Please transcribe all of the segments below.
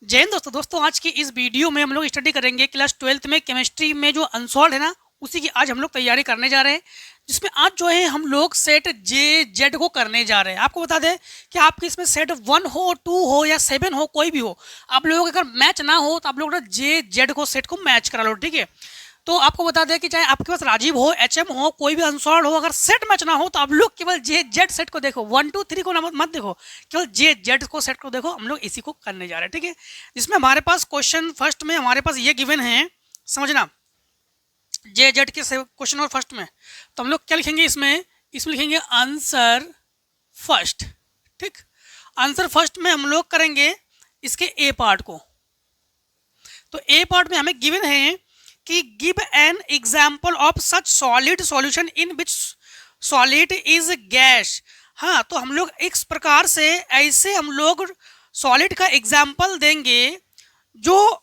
जय हिंद दोस्तों आज की इस वीडियो में हम लोग स्टडी करेंगे क्लास 12th में केमिस्ट्री में जो अनसॉल्व है ना, उसी की आज हम लोग तैयारी करने जा रहे हैं। जिसमें आज जो है हम लोग सेट जे जेड को करने जा रहे हैं। आपको बता दें कि आपके इसमें सेट 1 हो, 2 हो या 7 हो, कोई भी हो, आप लोगों का अगर मैच ना हो तो आप लोग जे जेड को सेट को मैच करा लो, ठीक है। तो आपको बता दें कि चाहे आपके पास राजीव हो, एचएम हो, कोई भी अनसॉल्व हो, अगर सेट मैच ना हो तो आप लोग केवल जे जेड सेट को देखो, 1 2 3 को ना मत देखो, केवल जे जेड को सेट को देखो। हम लोग इसी को करने जा रहे हैं, ठीक है। जिसमें हमारे पास क्वेश्चन फर्स्ट में हमारे पास ये गिवन है, समझना, जे जेड के क्वेश्चन और फर्स्ट में। तो हम लोग क्या लिखेंगे इसमें लिखेंगे आंसर फर्स्ट, ठीक। आंसर फर्स्ट में हम लोग करेंगे इसके ए पार्ट को। तो ए पार्ट में हमें गिवन है कि give an example of such solid solution in which solid is gas. हाँ, तो हम लोग इस प्रकार से ऐसे हम लोग सॉलिड का एग्जाम्पल देंगे, जो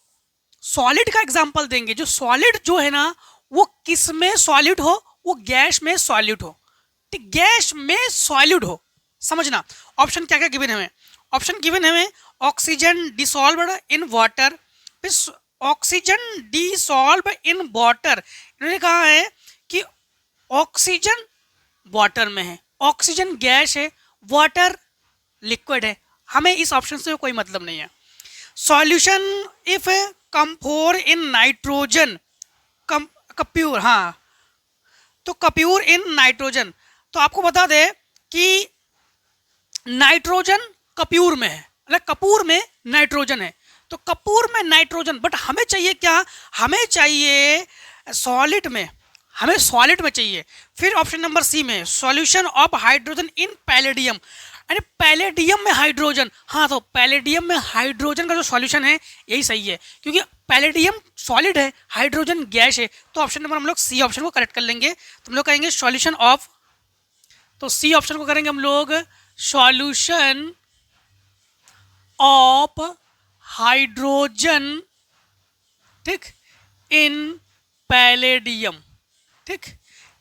सॉलिड का एग्जाम्पल देंगे जो सॉलिड जो है ना वो किस में सॉलिड हो, वो गैस में सॉलिड हो, ठीक, गैस में सॉलिड हो। समझना ऑप्शन क्या क्या गिवन है हमें। ऑप्शन गिवन है हमें oxygen dissolved in water, oxygen dissolve in water. इन्होंने कहा है कि ऑक्सीजन वाटर में है, ऑक्सीजन गैस है, वाटर लिक्विड है। हमें इस ऑप्शन से कोई मतलब नहीं है। सॉल्यूशन इफ कंफोर इन नाइट्रोजन, कप्यूर, हाँ, तो कप्यूर इन नाइट्रोजन। तो आपको बता दे कि नाइट्रोजन कप्यूर में है, मतलब कपूर में नाइट्रोजन है, तो कपूर में नाइट्रोजन। बट हमें चाहिए क्या, हमें चाहिए सॉलिड में, हमें सॉलिड में चाहिए। फिर ऑप्शन नंबर सी में solution of hydrogen in palladium, यानी पैलेडियम में हाइड्रोजन। हाँ, तो पैलेडियम में हाइड्रोजन का जो सॉल्यूशन है यही सही है, क्योंकि पैलेडियम सॉलिड है, हाइड्रोजन गैस है। तो ऑप्शन नंबर हम लोग सी ऑप्शन को करेक्ट कर लेंगे। तो हम लोग कहेंगे सॉल्यूशन ऑफ, तो सी ऑप्शन को करेंगे हम लोग सॉल्यूशन ऑफ हाइड्रोजन, ठीक, इन पैलेडियम, ठीक,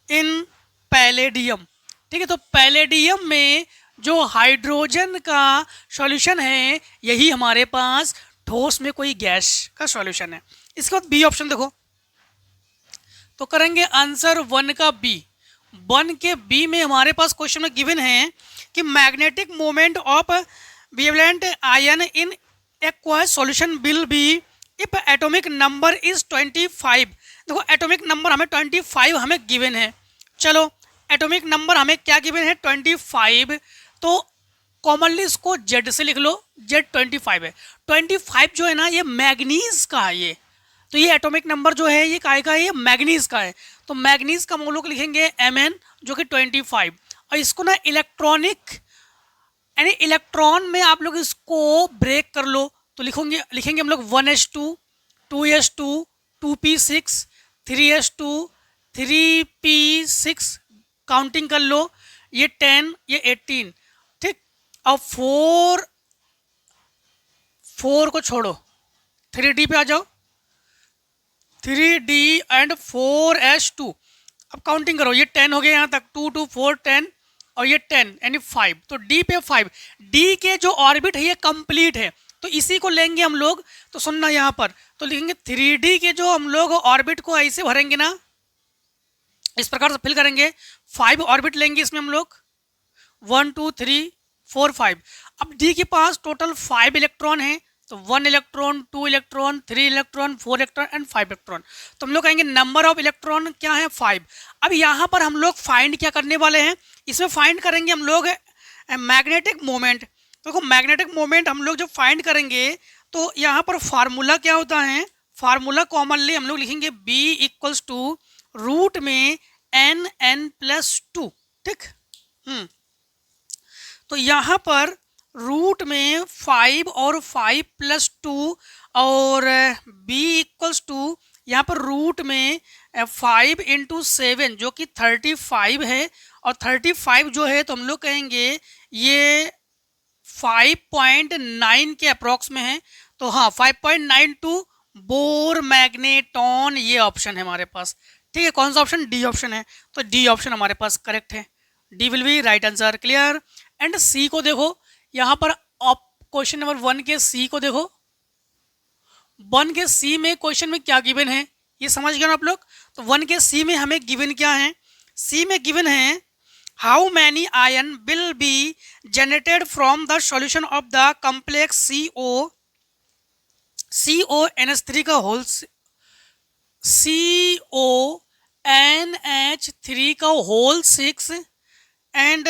इन पैलेडियम, ठीक है। तो पैलेडियम में जो हाइड्रोजन का सॉल्यूशन है यही हमारे पास ठोस में कोई गैस का सॉल्यूशन है। इसके बाद बी ऑप्शन देखो, तो करेंगे आंसर 1 का बी। 1 के बी में हमारे पास क्वेश्चन में गिवन है कि magnetic moment of bivalent ion in aqueous solution will be if atomic number is 25। देखो एटॉमिक नंबर हमें 25 हमें गिवन है। चलो एटॉमिक नंबर हमें क्या गिवन है, 25। तो कॉमनली इसको जेड से लिख लो, जेड 25 है। 25 जो है ना ये मैग्नीज का है, ये तो ये एटॉमिक नंबर जो है ये काय का है, ये मैग्नीज का है। तो मैग्नीज का हम लोग लिखेंगे Mn जो कि 25। और इसको ना इलेक्ट्रॉनिक, यानी इलेक्ट्रॉन में आप लोग इसको ब्रेक कर लो, तो लिखेंगे हम लोग 1s2 2s2 2p6 3s2 3p6, counting कर लो, ये 10 ये 18, ठीक। अब 4 को छोड़ो, 3d पे आ जाओ, 3d एंड 4s2। अब काउंटिंग करो, ये 10 हो गया यहाँ तक, 2 2 4 10 और ये 10 यानी 5। तो डी पे 5, डी के जो ऑर्बिट है ये कंप्लीट है, तो इसी को लेंगे हम लोग। तो सुनना यहाँ पर, तो लिखेंगे 3d के जो हम लोग ऑर्बिट को ऐसे भरेंगे ना, इस प्रकार से फिल करेंगे। 5 ऑर्बिट लेंगे इसमें हम लोग, 1 2 3 4 5। अब डी के पास टोटल 5 इलेक्ट्रॉन है, तो 1 electron 2 electron 3 electron 4 electron and 5 electron. तो हम लोग कहेंगे नंबर ऑफ इलेक्ट्रॉन क्या है, 5। अब यहाँ पर हम लोग फाइंड क्या करने वाले हैं, इसमें फाइंड करेंगे हम लोग मैग्नेटिक मोमेंट। देखो मैग्नेटिक मोमेंट हम लोग जब फाइंड करेंगे तो यहाँ पर फार्मूला क्या होता है, फार्मूला कॉमनली हम लोग लिखेंगे B इक्वल्स टू रूट में n+2, ठीक। तो यहाँ पर रूट में 5 और 5+2 और b इक्वल्स टू यहाँ पर रूट में 5 × 7 जो कि 35 है, और 35 जो है तो हम लोग कहेंगे ये 5.9 के अप्रॉक्स में है। तो हाँ 5.92 बोर मैग्नेटॉन, ये ऑप्शन है हमारे पास, ठीक है। कौन सा ऑप्शन, डी ऑप्शन है, तो डी ऑप्शन हमारे पास करेक्ट है, D will be right answer, clear. And C को देखो, यहाँ पर क्वेश्चन नंबर 1 के सी को देखो, वन के सी में क्वेश्चन में क्या गिवन है ये समझ गए ना आप लोग। तो वन के सी में हमें गिवन क्या है, सी में गिवन है how many ion will be generated from the solution of the complex CONH3 का होल CONH3 का होल 6 एंड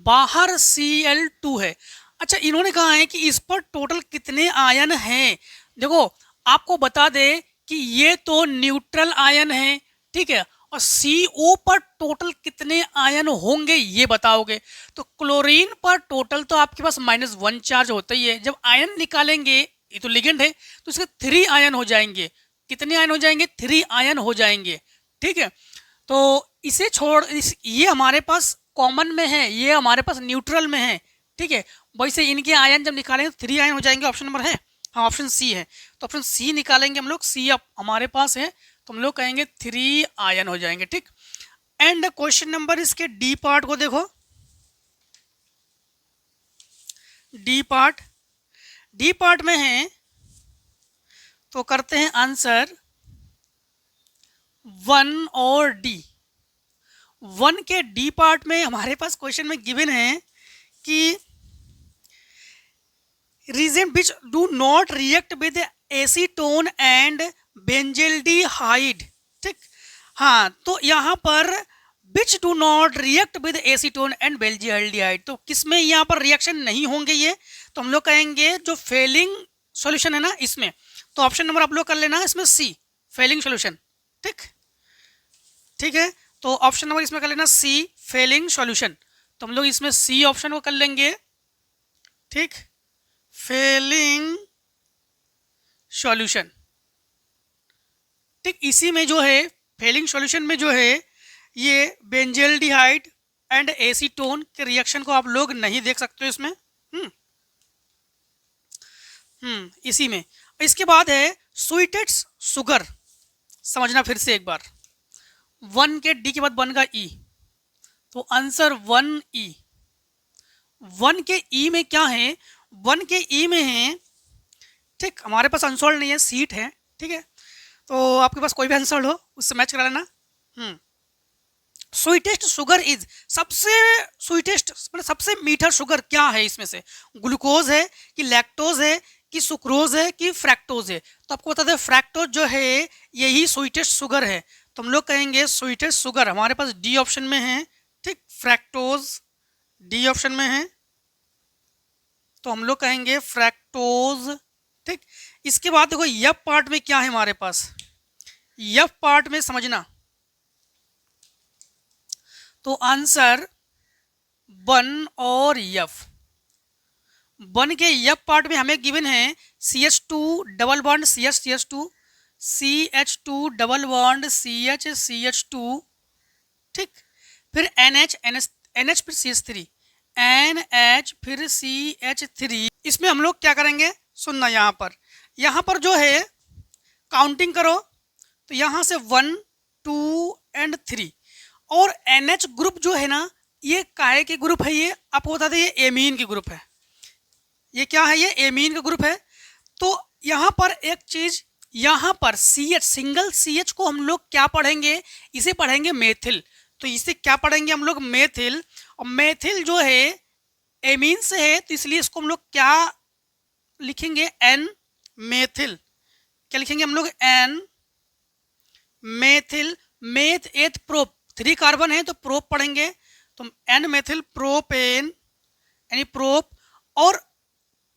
बाहर Cl2 है। अच्छा, इन्होंने कहा है कि इस पर टोटल कितने आयन हैं। देखो आपको बता दे कि ये तो न्यूट्रल आयन है, ठीक है, और CO पर टोटल कितने आयन होंगे ये बताओगे। तो क्लोरीन पर टोटल तो आपके पास -1 चार्ज होता ही है। जब आयन निकालेंगे, ये तो लिगेंड है, तो इसके 3 आयन हो जाएंगे। कितने आयन हो जाएंगे, 3 आयन हो जाएंगे, ठीक है। तो इसे छोड़ ये हमारे पास कॉमन में है, ये हमारे पास न्यूट्रल में है, ठीक है। वैसे इनके आयन जब निकालेंगे तो 3 आयन हो जाएंगे। ऑप्शन नंबर है, हाँ ऑप्शन सी है। तो ऑप्शन सी निकालेंगे हम लोग, सी अब हमारे पास है तो हम लोग कहेंगे 3 आयन हो जाएंगे, ठीक। एंड क्वेश्चन नंबर इसके डी पार्ट को देखो। डी पार्ट में है तो करते हैं आंसर 1 और डी। 1 के डी पार्ट में हमारे पास क्वेश्चन में गिवन है कि reason which do not react with acetone and benzaldehyde, ठीक। हाँ, तो यहाँ पर which do not react with acetone and benzaldehyde, तो किसमें यहाँ पर रिएक्शन नहीं होंगे ये, तो हम लोग कहेंगे जो फेलिंग सॉल्यूशन है ना इसमें। तो ऑप्शन नंबर आप लोग कर लेना इसमें सी, फेलिंग सॉल्यूशन, ठीक है। तो ऑप्शन नंबर इसमें कर लेना सी, फेलिंग सॉल्यूशन। तो हम लोग इसमें सी ऑप्शन को कर लेंगे, ठीक, फेलिंग सॉल्यूशन, ठीक। इसी में जो है फेलिंग सॉल्यूशन में जो है ये बेंजल्डिहाइड एंड एसीटोन के रिएक्शन को आप लोग नहीं देख सकते हो इसमें। इसी में। इसके बाद है स्वीटेस्ट शुगर, समझना फिर से एक बार। 1 के डी के बाद 1 का ई, तो आंसर 1E। 1 के ई में क्या है, 1 के ई में है, ठीक, हमारे पास अनसॉल्ड नहीं है, सीट है, ठीक है। तो आपके पास कोई भी अनसॉल्ड हो उससे मैच करा लेना। स्वीटेस्ट शुगर इज, सबसे स्वीटेस्ट मतलब सबसे मीठा शुगर क्या है इसमें से, ग्लूकोज है कि लैक्टोज है कि सुक्रोज है कि फ्रैक्टोज है। तो आपको बता दें फ्रैक्टोज जो है यही स्वीटेस्ट शुगर है। तो हम लोग कहेंगे स्वीटेस्ट शुगर हमारे पास डी ऑप्शन में है, ठीक, फ्रैक्टोज डी ऑप्शन में है, तो हम लोग कहेंगे फ्रैक्टोज, ठीक। इसके बाद देखो यफ पार्ट में क्या है हमारे पास, यफ पार्ट में समझना, तो आंसर 1 और यफ। 1 के यफ पार्ट में हमें गिवन है CH2 double bond CH2, CH2 double bond CH2, ठीक, फिर NH फिर CH3, NH फिर CH3। इसमें हम लोग क्या करेंगे, सुनना, यहाँ पर जो है काउंटिंग करो तो यहाँ से 1 2 एंड 3, और NH ग्रुप जो है ना ये काहे के ग्रुप है, ये आपको बता दें ये एमीन के ग्रुप है। ये क्या है, ये एमीन का ग्रुप है। तो यहाँ पर एक चीज, यहाँ पर CH सिंगल CH को हम लोग क्या पढ़ेंगे, इसे पढ़ेंगे मेथिल। तो इसे क्या पढ़ेंगे हम लोग, मेथिल। और मेथिल जो है एमीन से है तो इसलिए इसको हम लोग क्या लिखेंगे, N मेथिल। क्या लिखेंगे हम लोग, N methyl. Meth eth prop, 3 carbon है तो प्रोप पढ़ेंगे, तो N मेथिल प्रोपेन यानी प्रोप। और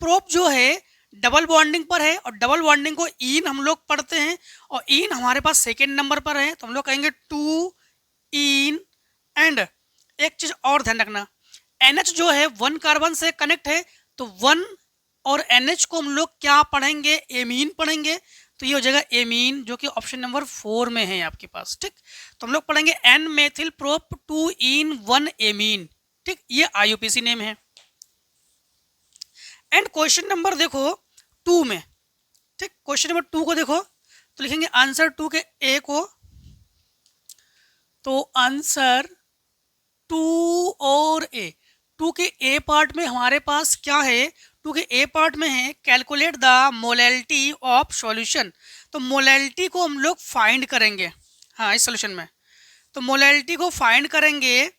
प्रोप जो है डबल बॉन्डिंग पर है, और डबल बॉन्डिंग को इन हम लोग पढ़ते हैं, और इन हमारे पास सेकेंड नंबर पर है, तो हम लोग कहेंगे 2 इन। एंड एक चीज और ध्यान रखना, NH जो है 1 कार्बन से कनेक्ट है, तो 1 और NH को हम लोग क्या पढ़ेंगे, एमीन पढ़ेंगे। तो ये हो जाएगा एमीन, जो कि ऑप्शन नंबर 4 में है आपके पास, ठीक। तो हम लोग पढ़ेंगे N मेथिल प्रोप 2 इन 1 एमीन, ठीक, ये IUPAC नेम है। एंड क्वेश्चन नंबर देखो 2 में, ठीक, क्वेश्चन नंबर 2 को देखो तो लिखेंगे आंसर 2 के ए को, तो आंसर 2 और ए। 2 के ए पार्ट में हमारे पास क्या है, क्योंकि ए पार्ट में है calculate the molality of solution, तो मोलैलिटी को हम लोग फाइंड करेंगे। हाँ, इस सॉल्यूशन में तो मोलैलिटी को फाइंड करेंगे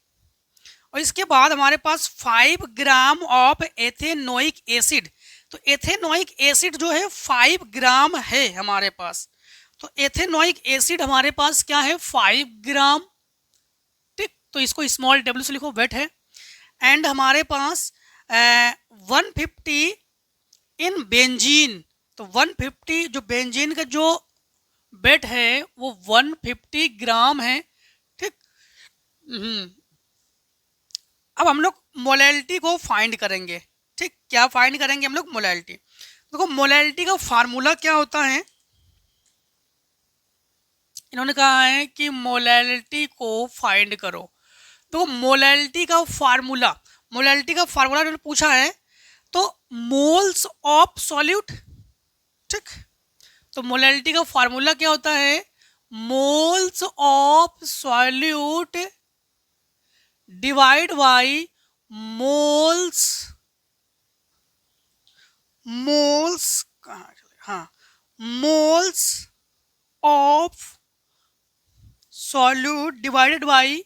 और इसके बाद हमारे पास 5 ग्राम ऑफ एथेनोइक एसिड, तो एथेनोइक एसिड जो है 5 ग्राम है हमारे पास, तो एथेनोइक एसिड हमारे पास क्या है 5 ग्राम। ठीक, तो इसको स्मॉल डब्ल्यू से लिखो, वेट है। एंड हमारे पास 150 इन बेंजीन, तो 150 जो बेंजीन का जो वेट है वो 150 ग्राम है। ठीक, अब हम लोग मोलैलिटी को फाइंड करेंगे। ठीक, क्या फाइंड करेंगे हम लोग? मोलैलिटी। देखो मोलैलिटी का फार्मूला क्या होता है, इन्होंने कहा है कि मोलैलिटी को फाइंड करो। तो मोलैलिटी का फार्मूला इन्होंने पूछा है, तो मोल्स ऑफ सॉल्यूट। ठीक, तो मोलैलिटी का फार्मूला क्या होता है? Moles of solute divide by moles of solute divided by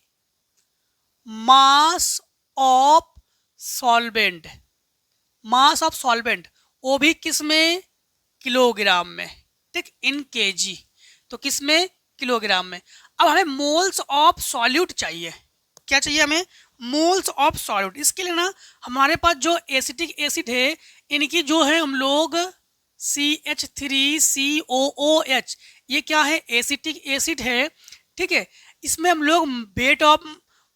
mass of solvent. Mass of solvent वो भी किस में? किलोग्राम में। ठीक, इन केजी, तो किस में? किलोग्राम में। अब हमें मोल्स ऑफ सॉल्यूट चाहिए। क्या चाहिए हमें? Moles of solute. इसके लिए ना हमारे पास जो एसिटिक एसिड है इनकी जो है हम लोग CH3COOH, ये क्या है? एसिटिक एसिड है। ठीक है, इसमें हम लोग वेट ऑफ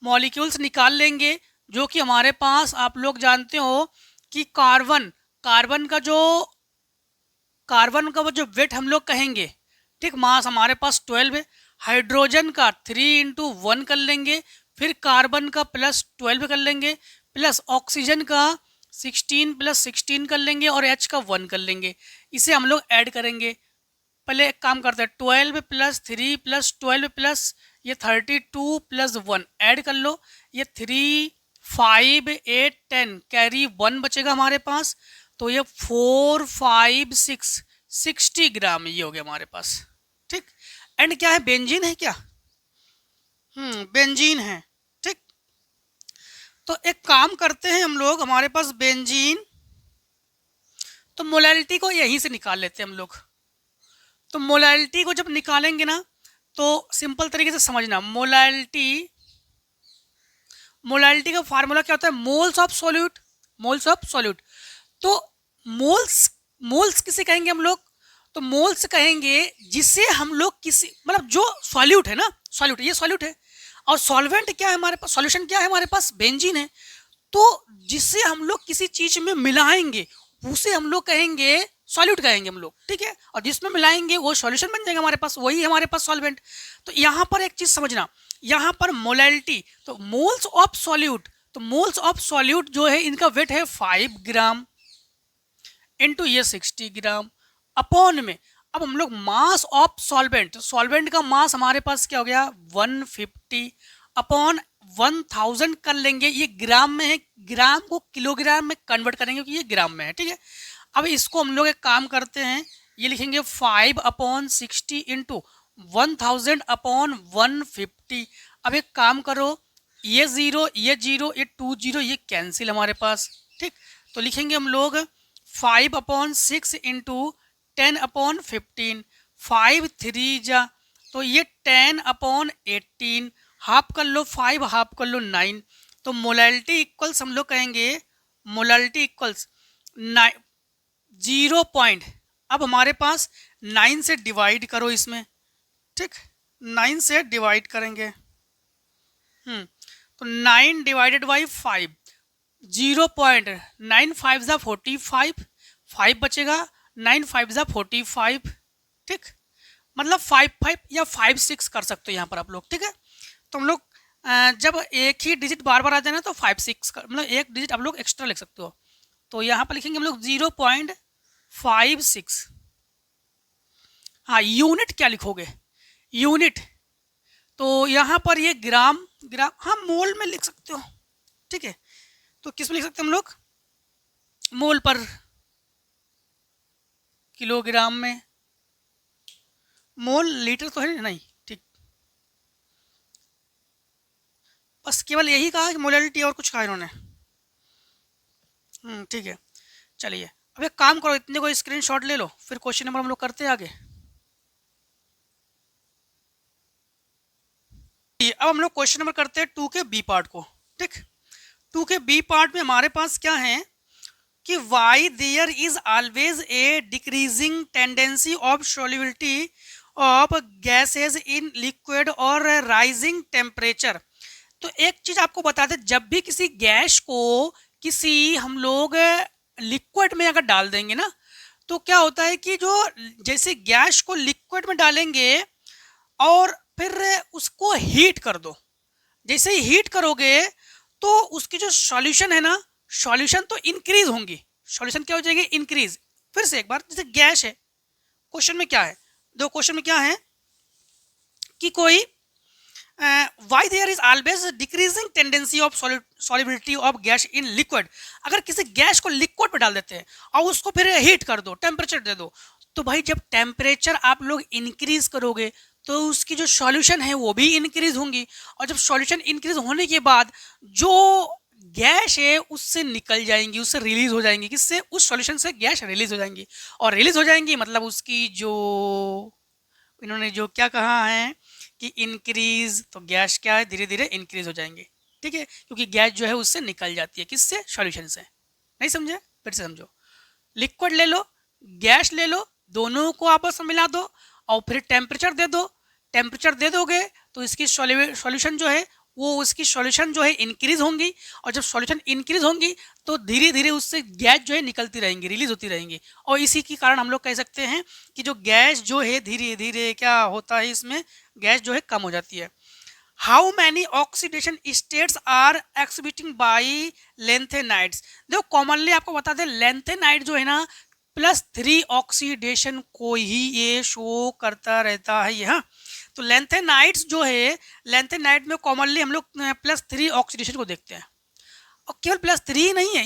मॉलिक्यूल्स निकाल लेंगे, जो कि हमारे पास आप लोग जानते हो कि कार्बन का वो जो वेट हम लोग कहेंगे, ठीक, मास हमारे पास 12 है। हाइड्रोजन का 3 × 1 कर लेंगे, फिर कार्बन का +12 कर लेंगे, प्लस ऑक्सीजन का 16 + 16 कर लेंगे और H का 1 कर लेंगे। इसे हम लोग ऐड करेंगे। पहले एक काम करते हैं, 12 + 3 + 12 प्लस ये 32 + 1 ऐड कर लो, ये 3 5 8 10 कैरी 1 बचेगा हमारे पास, तो ये 4 5 6 60 ग्राम ये हो गया हमारे पास। ठीक, एंड क्या है? बेंजीन है क्या? बेंजीन है। ठीक, तो एक काम करते हैं हम लोग, हमारे पास बेंजीन, तो मोलैलिटी को यहीं से निकाल लेते हैं हम लोग। तो मोलैलिटी को जब निकालेंगे ना, तो सिंपल तरीके से समझना, मोलैलिटी का फार्मूला क्या होता है? Moles of solute. तो मोल्स किसे कहेंगे हम लोग? तो मोल्स कहेंगे जिसे हम लोग किसी, मतलब जो सॉल्यूट है ना, ये सॉल्यूट है, और सॉल्वेंट क्या है हमारे पास? सॉल्यूशन क्या है हमारे पास? बेंजीन है। तो जिसे हम लोग किसी चीज में मिलाएंगे उसे हम लोग कहेंगे सॉल्यूट कहेंगे हम लोग। ठीक है, और जिसमें मिलाएंगे वो सॉल्यूशन बन जाएगा हमारे पास, वही हमारे पास सॉल्वेंट। तो यहाँ पर एक चीज समझना, यहाँ पर मोलैलिटी, तो मोल्स ऑफ सॉल्यूट जो है इनका वेट है 5 ग्राम इंटू ये 60 ग्राम अपॉन में। अब हम लोग मास ऑफ सॉल्वेंट का मास हमारे पास क्या हो गया? 150 अपॉन 1000 कर लेंगे। ये ग्राम में है, ग्राम को किलोग्राम में कन्वर्ट करेंगे क्योंकि ये ग्राम में है। ठीक है, अब इसको हम लोग एक काम करते हैं, ये लिखेंगे 5/60 इंटू 1000 अपॉन 150। अब एक काम करो, ये 0 ये 2 0 ये कैंसिल हमारे पास। ठीक, तो लिखेंगे हम लोग 5/6 इंटू 10/15, 5 3 जा, तो ये 10/18, हाफ कर लो 5, हाफ कर लो 9, तो मोलैलिटी इक्वल्स हम लोग कहेंगे, मोलैलिटी इक्वल्स 0 पॉइंट। अब हमारे पास 9 से डिवाइड करो इसमें। ठीक, 9 से डिवाइड करेंगे, तो 9 डिवाइडेड बाई 5, 0.9 5 जा 45, 5 बचेगा, 9 5 जा 45। ठीक, मतलब 5 5 या 5 6 कर सकते हो यहाँ पर आप लोग। ठीक है, तो हम लोग जब एक ही डिजिट बार बार आ जाए ना तो 5 6 मतलब एक डिजिट आप लोग एक्स्ट्रा लिख सकते हो। तो यहाँ पर लिखेंगे हम लोग 0.56। हाँ, यूनिट क्या लिखोगे? यूनिट, तो यहाँ पर ये ग्राम, हाँ मोल में लिख सकते हो। ठीक है, तो किस में लिख सकते हैं हम लोग? मोल पर किलोग्राम में, मोल लीटर तो है नहीं, ठीक, बस केवल यही कहा कि मोलैलिटी, और कुछ कहा इन्होंने। ठीक है, चलिए अब एक काम करो, इतने को स्क्रीनशॉट ले लो, फिर क्वेश्चन नंबर हम लोग करते हैं आगे। अब हम लोग क्वेश्चन नंबर करते हैं 2 के बी पार्ट को। ठीक, 2 के बी पार्ट में हमारे पास क्या है कि why there is always a decreasing tendency of solubility of gases in liquid और राइजिंग टेम्परेचर। तो एक चीज आपको बता दें, जब भी किसी गैस को किसी हम लोग लिक्विड में अगर डाल देंगे ना, तो क्या होता है कि जो जैसे गैस को लिक्विड में डालेंगे और फिर उसको हीट कर दो, जैसे ही हीट करोगे तो उसकी जो सॉल्यूशन है ना, सॉल्यूशन तो इंक्रीज होंगी, सॉल्यूशन क्या हो जाएगी, इंक्रीज। फिर से एक बार, जैसे गैस है, क्वेश्चन में क्या है, दो क्वेश्चन में क्या है कि कोई why there is always decreasing tendency of solubility of gas in liquid. अगर किसी गैस को लिक्विड में डाल देते हैं और उसको फिर हीट कर दो, टेम्परेचर दे दो, तो भाई जब टेम्परेचर आप लोग इंक्रीज करोगे तो उसकी जो सॉल्यूशन है वो भी इंक्रीज होंगी, और जब सॉल्यूशन इंक्रीज होने के बाद जो गैस है उससे निकल जाएंगी, उससे रिलीज हो जाएंगी, किससे, उस सॉल्यूशन से गैस रिलीज हो जाएंगी, और रिलीज हो जाएंगी मतलब उसकी जो इन्होंने जो क्या कहा है कि इंक्रीज, तो गैस क्या है, धीरे धीरे इंक्रीज हो जाएंगे। ठीक है, क्योंकि गैस जो है उससे निकल जाती है, किससे, सॉल्यूशन से। नहीं समझे, फिर से समझो, लिक्विड ले लो, गैस ले लो, दोनों को आपस में मिला दो और फिर टेम्परेचर दे दो, टेम्परेचर दे दोगे तो इसकी सॉल्यूशन जो है वो, उसकी सॉल्यूशन जो है इंक्रीज होंगी, और जब सॉल्यूशन इंक्रीज होंगी तो धीरे धीरे उससे गैस जो है निकलती रहेंगी, रिलीज होती रहेंगी, और इसी के कारण हम लोग कह सकते हैं कि जो गैस जो है धीरे धीरे क्या होता है, इसमें गैस जो है कम हो जाती है। How many oxidation states are exhibiting by lanthanides. देखो कॉमनली आपको बता दें, लेंथेनाइड जो है ना +3 ऑक्सीडेशन को ही ये शो करता रहता है यहाँ। तो लेंथेनाइड्स जो है, लेंथेनाइड में कॉमनली हम लोग +3 ऑक्सीडेशन को देखते हैं, और केवल +3 नहीं है,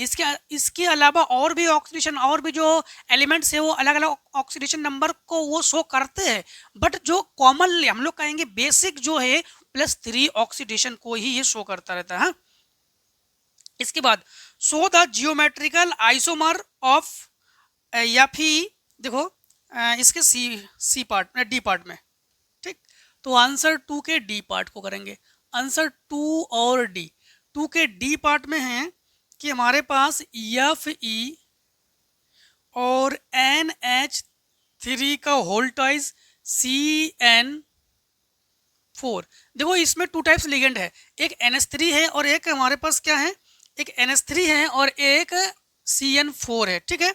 इसके अलावा और भी ऑक्सीडेशन, और भी जो एलिमेंट्स है वो अलग अलग ऑक्सीडेशन नंबर को वो शो करते हैं, बट जो कॉमनली हम लोग कहेंगे बेसिक जो है +3 ऑक्सीडेशन को ही ये शो करता रहता है। इसके बाद show the geometrical isomer of, या फिर देखो इसके सी पार्ट में, डी पार्ट में। ठीक, तो आंसर 2 के डी पार्ट को करेंगे, आंसर 2 और डी। 2 के डी पार्ट में है कि हमारे पास Fe और NH3 का होल टॉइज CN4। देखो इसमें 2 टाइप्स लिगेंड है, एक NH3 है और एक हमारे पास क्या है, एक NH3 है और एक CN4 है। ठीक है,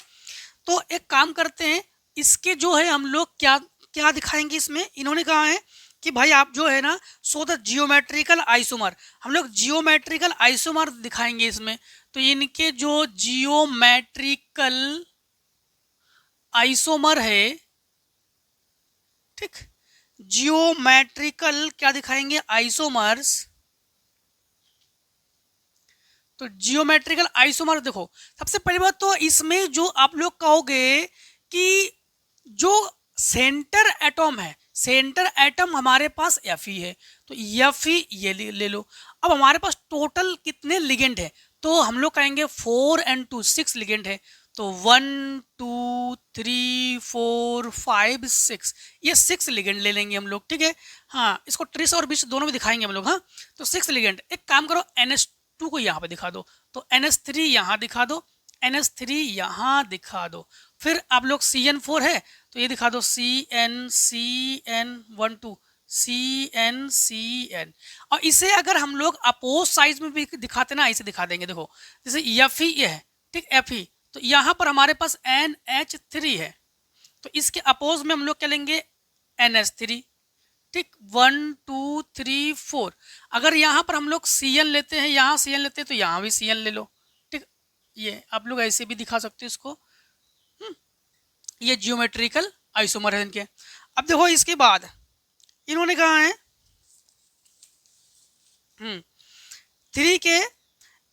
तो एक काम करते हैं, इसके जो है हम लोग क्या क्या दिखाएंगे इसमें, इन्होंने कहा है कि भाई आप जो है ना सो द जियोमेट्रिकल आइसोमर, हम लोग जियोमेट्रिकल आइसोमर दिखाएंगे इसमें। तो इनके जो जियोमेट्रिकल आइसोमर है, ठीक, जियोमेट्रिकल क्या दिखाएंगे, आइसोमर्स। तो जियोमेट्रिकल आइसोमर देखो, सबसे पहली बात तो इसमें जो आप लोग कहोगे कि जो सेंटर एटॉम है, सेंटर एटम हमारे पास Fe है, तो Fe ये ले लो। अब हमारे पास टोटल कितने लिगेंड है, तो हम लोग कहेंगे 4 और 2 6 लिगेंड है, तो 1 2 3 4 5 6, ये 6 लिगेंड ले लेंगे हम लोग। ठीक है, हाँ इसको ट्रिस और बिस दोनों में दिखाएंगे हम लोग। हाँ, तो 6 लिगेंड। एक काम करो, NH2 को यहाँ पे दिखा दो, तो NH3 यहाँ दिखा दो, NH3 यहाँ दिखा दो, फिर आप लोग CN4 है तो ये दिखा दो, CN 1 2 CN। और इसे अगर हम लोग अपोज साइज में भी दिखाते ना, इसे दिखा देंगे। देखो जैसे Fe ये है, ठीक, Fe, तो यहाँ पर हमारे पास NH3 है, तो इसके अपोज में हम लोग क्या लेंगे, NH3। ठीक, 1 2 3 4। अगर यहाँ पर हम लोग Cn लेते हैं, यहाँ Cn लेते हैं, तो यहाँ भी Cn ले लो। ठीक, ये आप लोग ऐसे भी दिखा सकते हो इसको। ये जियोमेट्रिकल आइसोमर है इनके। अब देखो इसके बाद इन्होंने कहा है 3 के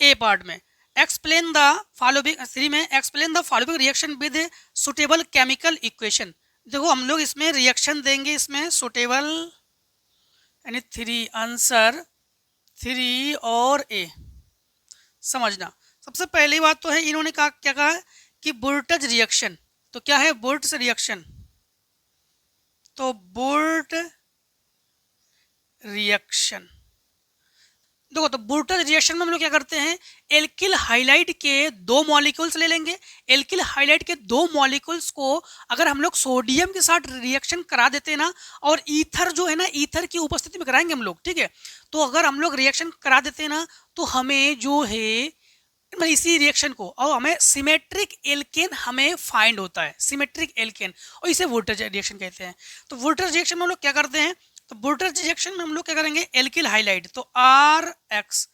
ए पार्ट में, एक्सप्लेन द फॉलोइंग 3 में explain the following reaction with suitable chemical equation. देखो हम लोग इसमें रिएक्शन देंगे, इसमें सुटेबल यानी 3 आंसर 3 और ए। समझना सबसे पहली बात तो है, इन्होंने कहा क्या कहा है कि बुर्टज रिएक्शन। तो क्या है बुर्टज रिएक्शन? तो बुर्ट रिएक्शन देखो, तो बुर्टज रिएक्शन में हम लोग क्या करते हैं, एल्किल हाइलाइड के 2 मॉलिक्यूल्स ले लेंगे। एल्किल हाइलाइड के 2 मॉलिक्यूल्स को अगर हम लोग सोडियम के साथ रिएक्शन करा देते हैं ना, और ईथर जो है ना, ईथर की उपस्थिति में कराएंगे हम लोग, ठीक है। तो अगर हम लोग रिएक्शन करा देते हैं ना, तो हमें जो है इसी रिएक्शन को, और हमें सिमेट्रिक एल्केन हमें फाइंड होता है, सिमेट्रिक एल्केन, और इसे वोल्टेज रिएक्शन कहते हैं। तो वोल्टेज रिएक्शन में हम लोग क्या करते हैं, तो वोल्टेज रिएक्शन में हम लोग क्या करेंगे, एल्किल हाइलाइड तो R X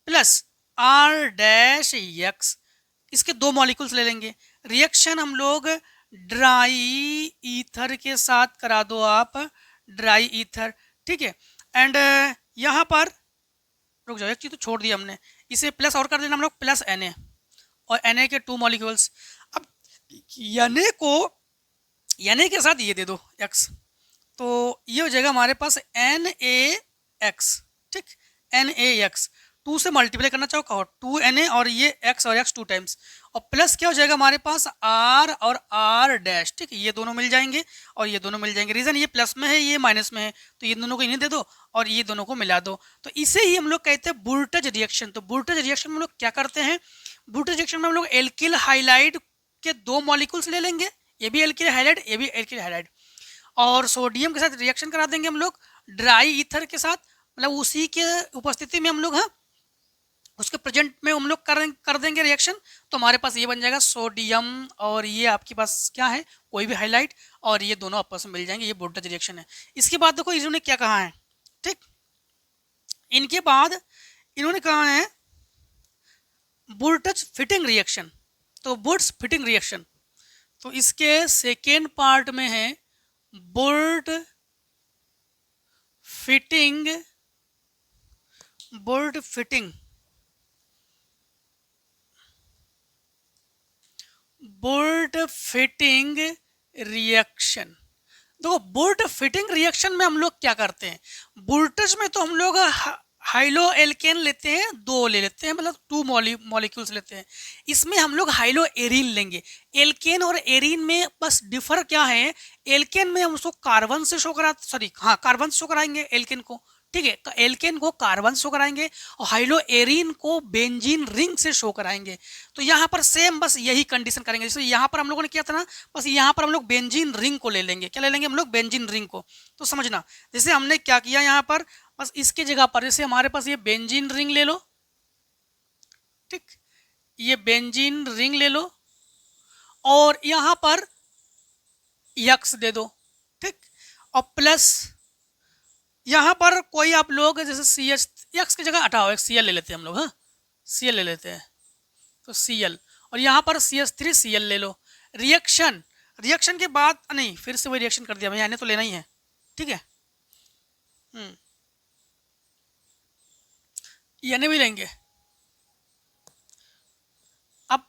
plus R dash X, इसके 2 मॉलिक्यूल्स ले लेंगे। रिएक्शन हम लोग ड्राई ईथर के साथ करा दो आप, ड्राई ईथर, ठीक है। एंड यहाँ पर रुक जाओ, एक चीज तो छोड़ दी हमने, इसे प्लस और कर देना हम लोग, प्लस Na, और Na के 2 मॉलिक्यूल्स। अब Na के साथ ये दे दो x, तो ये हो जाएगा हमारे पास NaX, ठीक, NaX 2 से मल्टीप्लाई करना चाहो कहो 2Na, और ये x और x 2 टाइम्स, और प्लस क्या हो जाएगा हमारे पास R और R डैश, ठीक, ये दोनों मिल जाएंगे और ये दोनों मिल जाएंगे। रीजन ये प्लस में है, ये माइनस में है, तो ये दोनों को इन्हें दे दो और ये दोनों को मिला दो। तो इसे ही हम लोग कहते हैं बुर्टज रिएक्शन। तो बुर्टज रिएक्शन में हम लोग क्या करते हैं, बुर्टज रिएक्शन में हम लोग एल्किल हाइलाइड के 2 मॉलिक्यूल्स ले लेंगे, ये भी एल्किल हाइलाइड, ये भी एल्किल हाइलाइड, और सोडियम के साथ रिएक्शन करा देंगे हम लोग ड्राई ईथर के साथ, मतलब उसी के उपस्थिति में हम लोग, हाँ उसके प्रेजेंट में हम लोग कर देंगे रिएक्शन। तो हमारे पास ये बन जाएगा सोडियम, और ये आपके पास क्या है, कोई भी हाइलाइट, और ये दोनों आपस में मिल जाएंगे, ये वोल्टेज रिएक्शन है। इसके बाद देखो इन्होंने क्या कहा है, ठीक, इनके बाद इन्होंने कहा है वोल्टेज फिटिंग रिएक्शन। तो वोल्टेज फिटिंग रिएक्शन, तो इसके सेकेंड पार्ट में है बोल्ट फिटिंग रिएक्शन। देखो बोल्ट फिटिंग रिएक्शन में हम लोग क्या करते हैं, बोल्टज में तो हम लोग हाइलो एल्केन लेते हैं, 2 ले लेते हैं, मतलब 2 मॉलिक्यूल्स लेते हैं। इसमें हम लोग हाइलो एरीन लेंगे। एल्केन और एरीन में बस डिफर क्या है, एल्केन में हम उसको कार्बन से शो करा, सॉरी हाँ कार्बन से शो कराएंगे एल्केन को, ठीक है, एल्केन को कार्बन शो कराएंगे और हाइलो एरीन को बेंजीन रिंग से शो कराएंगे। तो यहाँ पर सेम बस यही कंडीशन करेंगे, जैसे यहाँ पर हम लोगों ने किया था ना, बस यहाँ पर हम लोग बेंजीन रिंग को ले लेंगे। क्या ले लेंगे हम लोग, बेंजीन रिंग को। तो समझना जैसे हमने क्या किया यहाँ पर, बस इसके जगह पर जैसे हमारे पास ये बेंजीन रिंग ले लो, ठीक, ये बेंजीन रिंग ले लो, और यहाँ पर यक्स दे दो, ठीक, और प्लस यहाँ पर कोई आप लोग जैसे सी एच, एक्स की जगह हटाओ, एक Cl ले लेते हैं हम लोग, हाँ Cl ले लेते हैं, तो Cl, और यहाँ पर CH3Cl ले लो। रिएक्शन के बाद नहीं, फिर से वही रिएक्शन कर दिया भैया, तो लेना ही है, ठीक है, यानी भी लेंगे। अब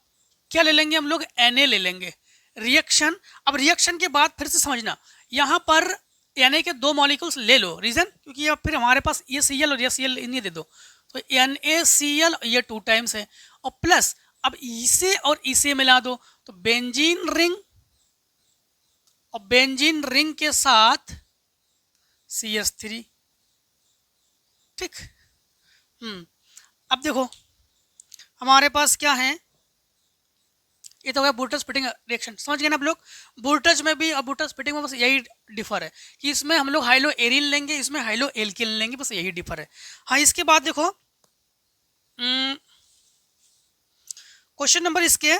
क्या ले लेंगे हम लोग, Na ले लेंगे। रिएक्शन, अब रिएक्शन के बाद फिर से समझना, यहाँ पर Na के 2 मॉलिक्यूल्स ले लो, रीजन क्योंकि अब फिर हमारे पास ये Cl और ये Cl इन्हें दे दो, तो NaCl ये 2 टाइम्स है, और प्लस अब इसे और इसे मिला दो, तो बेंजीन रिंग, और बेंजीन रिंग के साथ CH3, ठीक। अब देखो हमारे पास क्या है, ये तो हो गया वोल्टेज फिटिंग रिएक्शन, समझ गए ना आप लोग। वोल्टेज में भी, अब वोल्टेज फिटिंग में बस यही डिफर है कि इसमें हम लोग हाइलो एरिन लेंगे, इसमें हाइलो एल्किन लेंगे, बस यही डिफर है। हाँ इसके बाद देखो क्वेश्चन नंबर इसके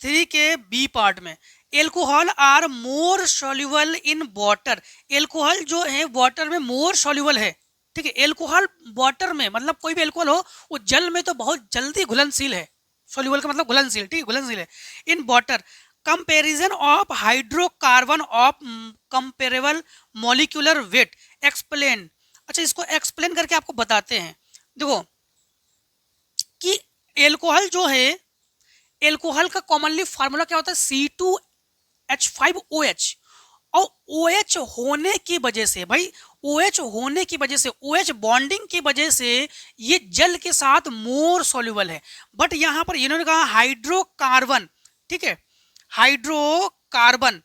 3 के बी पार्ट में, alcohol are more soluble in water. Alcohol जो है वाटर में मोर सॉल्युबल है, ठीक है। एल्कोहल वाटर में मतलब कोई भी एल्कोहल हो, वो जल में तो बहुत जल्दी घुलनशील है, सॉल्युबल का मतलब घुलनशील, ठीक है, घुलनशील है। In water comparison of hydrocarbon of comparable molecular weight explain. अच्छा इसको एक्सप्लेन करके आपको बताते हैं। देखो कि एल्कोहल जो है, एल्कोहल का कॉमनली फार्मूला क्या होता है? C2H5OH। और OH होने की वजह से भाई, OH होने की वजह से, OH बॉन्डिंग की वजह से ये जल के साथ मोर सॉल्युबल है। बट यहां पर इन्होंने कहा हाइड्रोकार्बन, ठीक है, हाइड्रोकार्बन,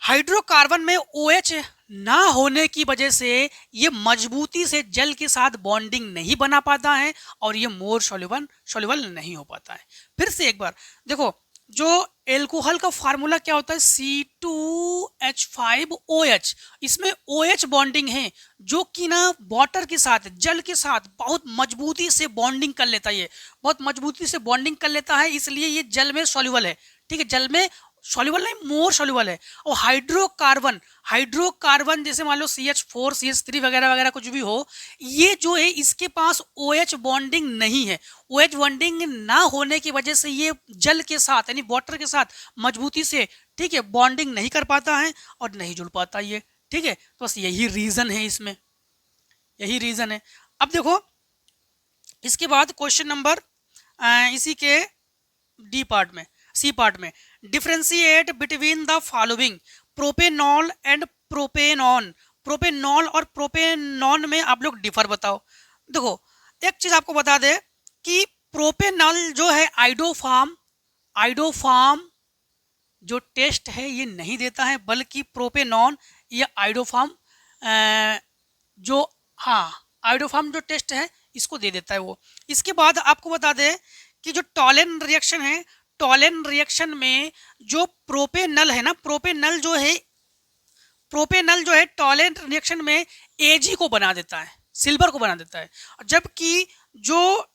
हाइड्रोकार्बन में OH ना होने की वजह से ये मजबूती से जल के साथ बॉन्डिंग नहीं बना पाता है और ये मोर सॉल्युबल नहीं हो पाता है। फिर से एक बार देखो, जो एल्कोहल का फार्मूला क्या होता है? C2H5OH। इसमें OH बॉन्डिंग है जो कि ना वाटर के साथ, जल के साथ बहुत मजबूती से बॉन्डिंग कर लेता है, ये बहुत मजबूती से बॉन्डिंग कर लेता है, इसलिए ये जल में सॉल्युबल है, ठीक है, जल में सॉल्युबल नहीं, मोर सॉल्युबल है। और हाइड्रोकार्बन, हाइड्रोकार्बन जैसे मान लो CH4 CH3 वगैरह वगैरह कुछ भी हो, ये जो है इसके पास OH बॉन्डिंग नहीं है। OH बॉन्डिंग ना होने की वजह से ये जल के साथ यानी वाटर के साथ मजबूती से, ठीक है, बॉन्डिंग नहीं कर पाता है और नहीं जुड़ पाता ये, ठीक है। तो बस यही रीजन है, इसमें यही रीजन है। अब देखो इसके बाद क्वेश्चन नंबर इसी के डी पार्ट में, सी पार्ट में, differentiate between the following propanol and propanone. Propanol और प्रोपेनॉन में आप लोग डिफर बताओ। देखो एक चीज आपको बता दे कि प्रोपेनॉल जो है आइडोफार्म जो टेस्ट है ये नहीं देता है, बल्कि प्रोपेनॉन या आइडोफार्म जो, हाँ, आइडोफार्म जो टेस्ट है इसको दे देता है वो। इसके बाद आपको बता दे कि जो टॉलेन रिएक्शन है, टॉलेन रिएक्शन में जो प्रोपेनल है ना, प्रोपेनल जो है टॉलेन रिएक्शन में Ag को बना देता है, सिल्वर को बना देता है, जबकि जो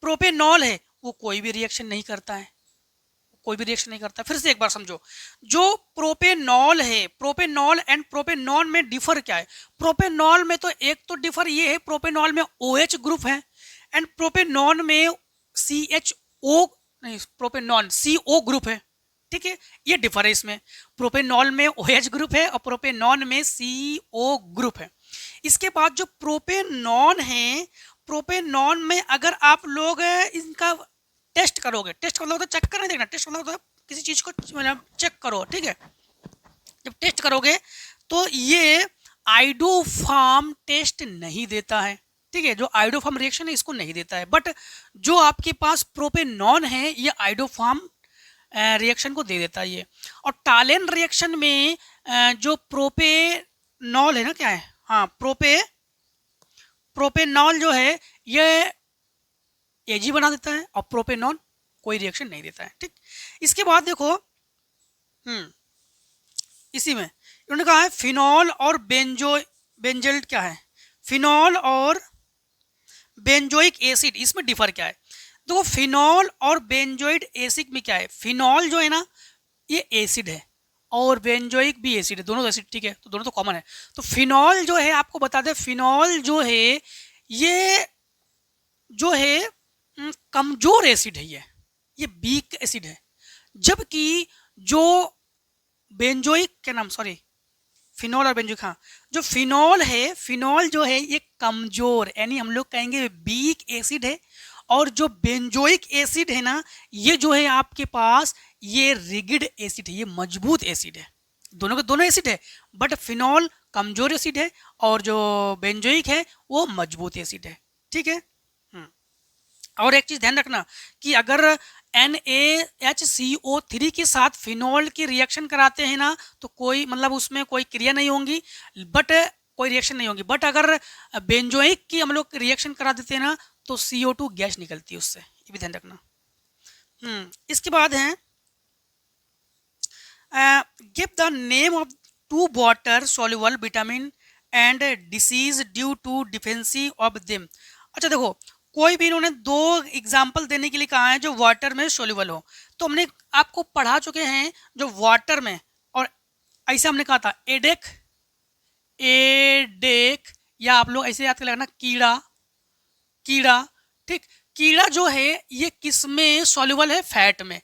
प्रोपेनॉल है वो कोई भी रिएक्शन नहीं करता है, कोई भी रिएक्शन नहीं करता। फिर से एक बार समझो, जो प्रोपेनॉल है, प्रोपेनॉल एंड प्रोपेनॉन में डिफर क्या है? प्रोपेनॉल में तो एक तो डिफर ये है, प्रोपेनॉल में OH ग्रुप है एंड प्रोपेनॉन में CHO नहीं, प्रोपेनॉन CO ग्रुप है, ठीक है, ये डिफर है इसमें। प्रोपेनॉल में OH ग्रुप है और प्रोपेनॉन में CO ग्रुप है। इसके बाद जो प्रोपेनॉन है, प्रोपेनॉन में अगर आप लोग इनका टेस्ट करोगे, टेस्ट कर लो तो चेक करने देखना, टेस्ट कर लो तो किसी चीज को मतलब चेक करो, ठीक है। जब टेस्ट करोगे तो ये आइडोफार्म टेस्ट नहीं देता है, ठीक है, जो आइडोफार्म रिएक्शन है इसको नहीं देता है। बट जो आपके पास प्रोपेनॉन है ये आइडोफार्म रिएक्शन को दे देता है ये। और टालेन रिएक्शन में जो प्रोपेनॉल है ना, क्या है, हाँ, प्रोपेनॉल जो है ये Ag बना देता है और प्रोपेनॉन कोई रिएक्शन नहीं देता है, ठीक। इसके बाद देखो इसी में उन्होंने कहा है फिनॉल और बेंजोइट क्या है, फिनॉल और बेंजोइक एसिड, इसमें डिफर क्या है? देखो फिनॉल और बेंजोइक एसिड में क्या है, फिनॉल जो है ना ये एसिड है और बेंजोइक भी एसिड है, दोनों एसिड, ठीक है, तो दोनों तो कॉमन है। तो फिनॉल जो है आपको बता दें, फिनॉल जो है ये जो है कमजोर एसिड है, ये वीक एसिड है, जबकि जो बेंजोइक क्या नाम, सॉरी, फिनॉल और बेंजोइक, हाँ, जो फिनॉल है, फिनॉल जो है ये कमजोर यानी हम लोग कहेंगे वीक एसिड है, और जो बेंजोइक एसिड है ना ये जो है आपके पास ये रिगिड एसिड है, ये मजबूत एसिड है, दोनों के दोनों एसिड है, बट फिनॉल कमजोर एसिड है और जो बेंजोइक है वो मजबूत एसिड है, ठीक है। और एक चीज ध्यान रखना कि अगर NaHCO3 के साथ फिनॉल की रिएक्शन कराते हैं ना तो कोई मतलब उसमें कोई क्रिया नहीं होंगी, बट कोई रिएक्शन नहीं होगी, बट अगर बेंजोइक की हम लोग रिएक्शन करा देते हैं ना तो CO2 गैस निकलती है उससे, ये भी ध्यान रखना। इसके बाद है give the name of 2 water soluble vitamin and disease due to deficiency of them. अच्छा देखो, कोई भी इन्होंने 2 एग्जाम्पल देने के लिए कहा है जो वाटर में सोल्यूबल हो, तो हमने आपको पढ़ा चुके हैं जो वाटर में, और ऐसे हमने कहा था एडेक, या आप लोग ऐसे याद कर लेना कीड़ा, ठीक, कीड़ा जो है ये किस में सॉल्युबल है, फैट में,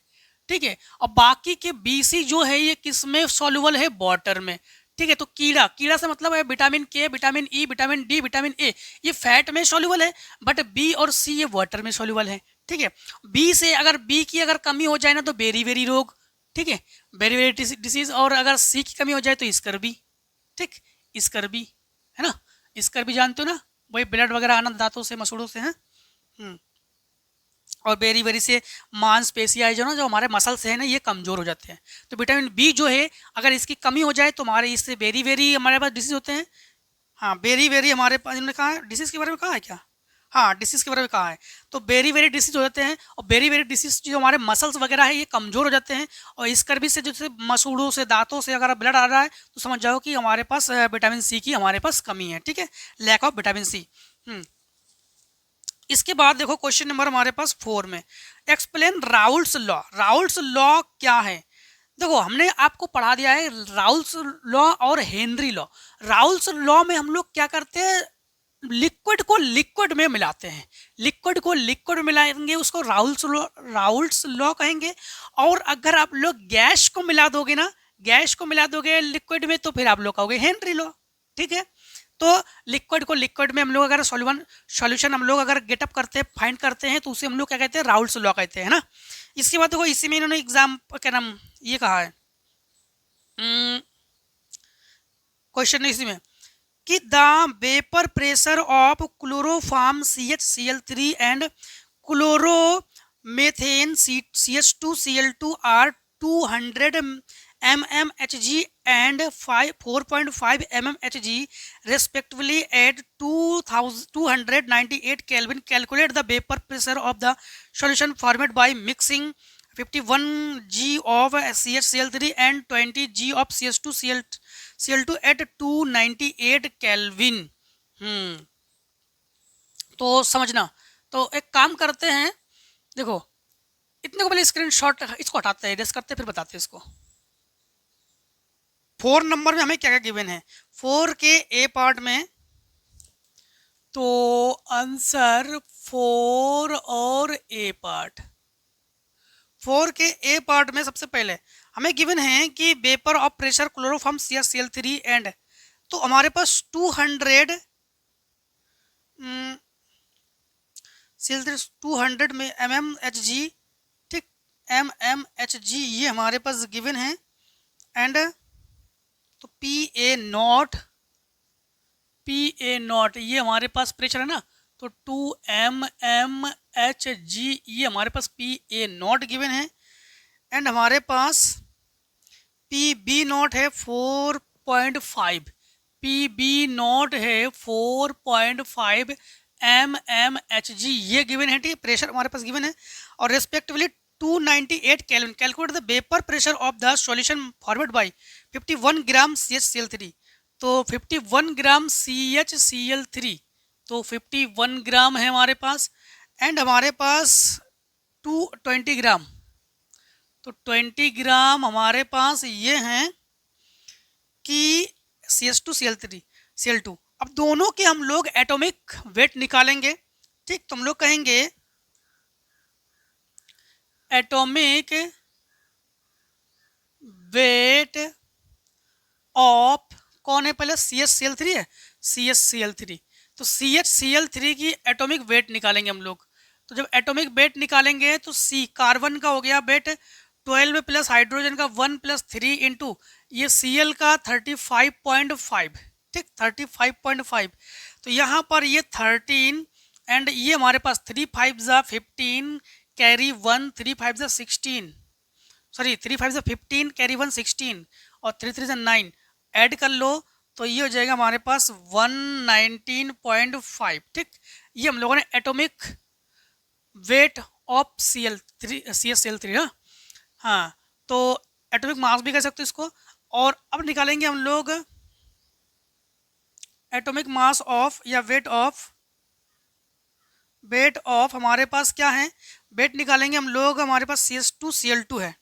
ठीक है, और बाकी के BC जो है ये किस में सॉल्युबल है, वाटर में, ठीक है। तो कीड़ा से मतलब है vitamin K, vitamin E, vitamin D, vitamin A, ये फैट में सॉल्युबल है, बट B और C ये वाटर में सॉल्युबल है, ठीक है। बी से अगर बी की अगर कमी हो जाए ना तो बेरी वेरी रोग, ठीक है, बेरी वेरी डिसीज। और अगर सी की कमी हो जाए तो स्कर्बी, ठीक, स्कर्बी, है ना। स्कर्बी जानते हो ना, वही ब्लड वगैरह आना दांतों से मसूड़ों से है। और बेरी बेरी से मांसपेशियाँ जो ना, जो हमारे मसल्स हैं ना, ये कमज़ोर हो जाते हैं। तो विटामिन बी जो है अगर इसकी कमी हो जाए तो हमारे इससे बेरी बेरी हमारे पास डिसीज होते हैं। हाँ, बेरी बेरी हमारे पास, इन्होंने कहा है डिसीज़ के बारे में कहा है क्या? हाँ, डिसीज़ के बारे में कहा है। तो बेरी बेरी डिसीज हो जाते हैं, और बेरी बेरी डिसीज जो हमारे मसल्स वगैरह है ये कमज़ोर हो जाते हैं। और इस कर्बी से जैसे मसूड़ों से दांतों से अगर ब्लड आ रहा है तो समझ जाओ कि हमारे पास विटामिन सी की हमारे पास कमी है, ठीक है, लैक ऑफ विटामिन सी। इसके बाद देखो क्वेश्चन नंबर हमारे पास 4 में, explain Raoult's law. Raoult's law क्या है? देखो हमने आपको पढ़ा दिया है राउल्स लॉ और हेनरी लॉ। राउल्स लॉ में हम लोग क्या करते हैं, लिक्विड को लिक्विड में मिलाते हैं, लिक्विड को लिक्विड में मिलाएंगे, उसको राउल्स लॉ कहेंगे। और अगर आप लोग गैस को मिला दोगे ना, गैस को मिला दोगे लिक्विड में, तो फिर आप लोग कहोगे हेनरी लॉ, ठीक है। तो लिक्विड को लिक्विड में हम लोग अगर सॉल्यूशन हम लोग अगर गेटअप करते हैं, फाइंड करते हैं, तो उसे हम लोग क्या कहते हैं, राउल्स लॉ कहते हैं, है ना। इसके बाद देखो इसी में इन्होंने एग्जाम क्या नाम ये कहा है, क्वेश्चन इसी में कि the vapour pressure of chloroform CHCl3 and chloromethane CH2Cl2 are 200 mmHg and 4.5 mmHg respectively at 298 Kelvin. Calculate the vapor pressure of the solution formed by mixing 51 g of CHCl3 and 20 g of CH2Cl2 at 298 Kelvin। तो समझना, तो एक काम करते हैं, देखो इतने को पहले स्क्रीनशॉट इसको हटाते हैं, रेस्ट करते हैं, फिर बताते हैं इसको। 4 नंबर में हमें क्या क्या गिवन है, 4 के ए पार्ट में, तो आंसर 4 और ए पार्ट। 4 के ए पार्ट में सबसे पहले हमें गिवन है कि vapour of pressure chloroform CHCl3 and, तो हमारे पास 200 200 में mmHg, ठीक, mmHg ये हमारे पास गिवन है। एंड तो PA नॉट ये हमारे पास प्रेशर है ना, तो 2 mmHg ये हमारे पास PA नॉट गिवन है। एंड हमारे पास PB नॉट है 4.5, PB नॉट है 4.5 mmHg ये गिवन है, ठीक, प्रेशर हमारे पास गिवन है। और respectively 298 kelvin. Calculate the vapour pressure of the solution formed by 51 gram CHCl3, तो 51 ग्राम CHCl3, तो 51 ग्राम है हमारे पास। एंड हमारे पास 20 ग्राम, तो 20 ग्राम हमारे पास ये हैं कि CH2Cl2। अब दोनों के हम लोग एटॉमिक वेट निकालेंगे, ठीक, तो हम लोग कहेंगे एटॉमिक वेट ऑफ कौन है, पहले CHCl3 है, CHCl3, तो CHCl3 की एटॉमिक वेट निकालेंगे हम लोग। तो जब एटॉमिक वेट निकालेंगे तो C कार्बन का हो गया वेट 12 प्लस हाइड्रोजन का 1 + 3 इंटू ये Cl का 35.5, ठीक, 35.5, तो यहाँ पर ये 13 एंड ये हमारे पास 3 5 ज़ा 15 कैरी 1 3 5 ज़ा 16, सॉरी 3 5 ज़ा 15 कैरी 1 16 और 3 3 ज़ा 9 ऐड कर लो, तो ये हो जाएगा हमारे पास 119.5, ठीक। ये हम लोगों ने एटॉमिक वेट ऑफ CHCl3, हाँ, तो एटॉमिक मास भी कह सकते हो इसको। और अब निकालेंगे हम लोग एटॉमिक मास ऑफ या वेट ऑफ हमारे पास क्या है, वेट निकालेंगे हम लोग, हमारे पास CH2Cl2 है,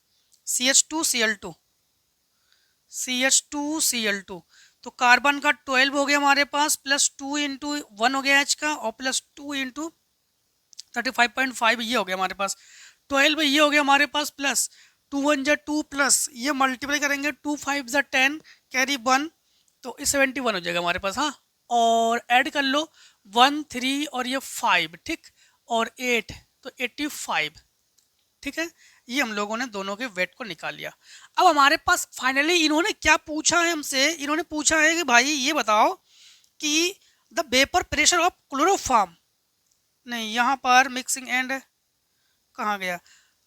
CH2Cl2, तो कार्बन का 12 हो गया हमारे पास, प्लस 2 इंटू 1 हो गया H का, और प्लस 2 इंटू 35.5 ये हो गया हमारे पास, 12 ये हो गया हमारे पास, प्लस 2 1 जा 2 प्लस ये मल्टीप्लाई करेंगे 2 5 जा 10 कैरी 1, तो 71 हो जाएगा हमारे पास, हाँ। और ऐड कर लो 1 3 और ये 5, ठीक, और 8 तो 85, ठीक है। ये हम लोगों ने दोनों के वेट को निकाल लिया। अब हमारे पास फाइनली इन्होंने क्या पूछा है हमसे, इन्होंने पूछा है कि भाई ये बताओ कि the vapour pressure of chloroform, नहीं यहाँ पर मिक्सिंग एंड कहाँ गया,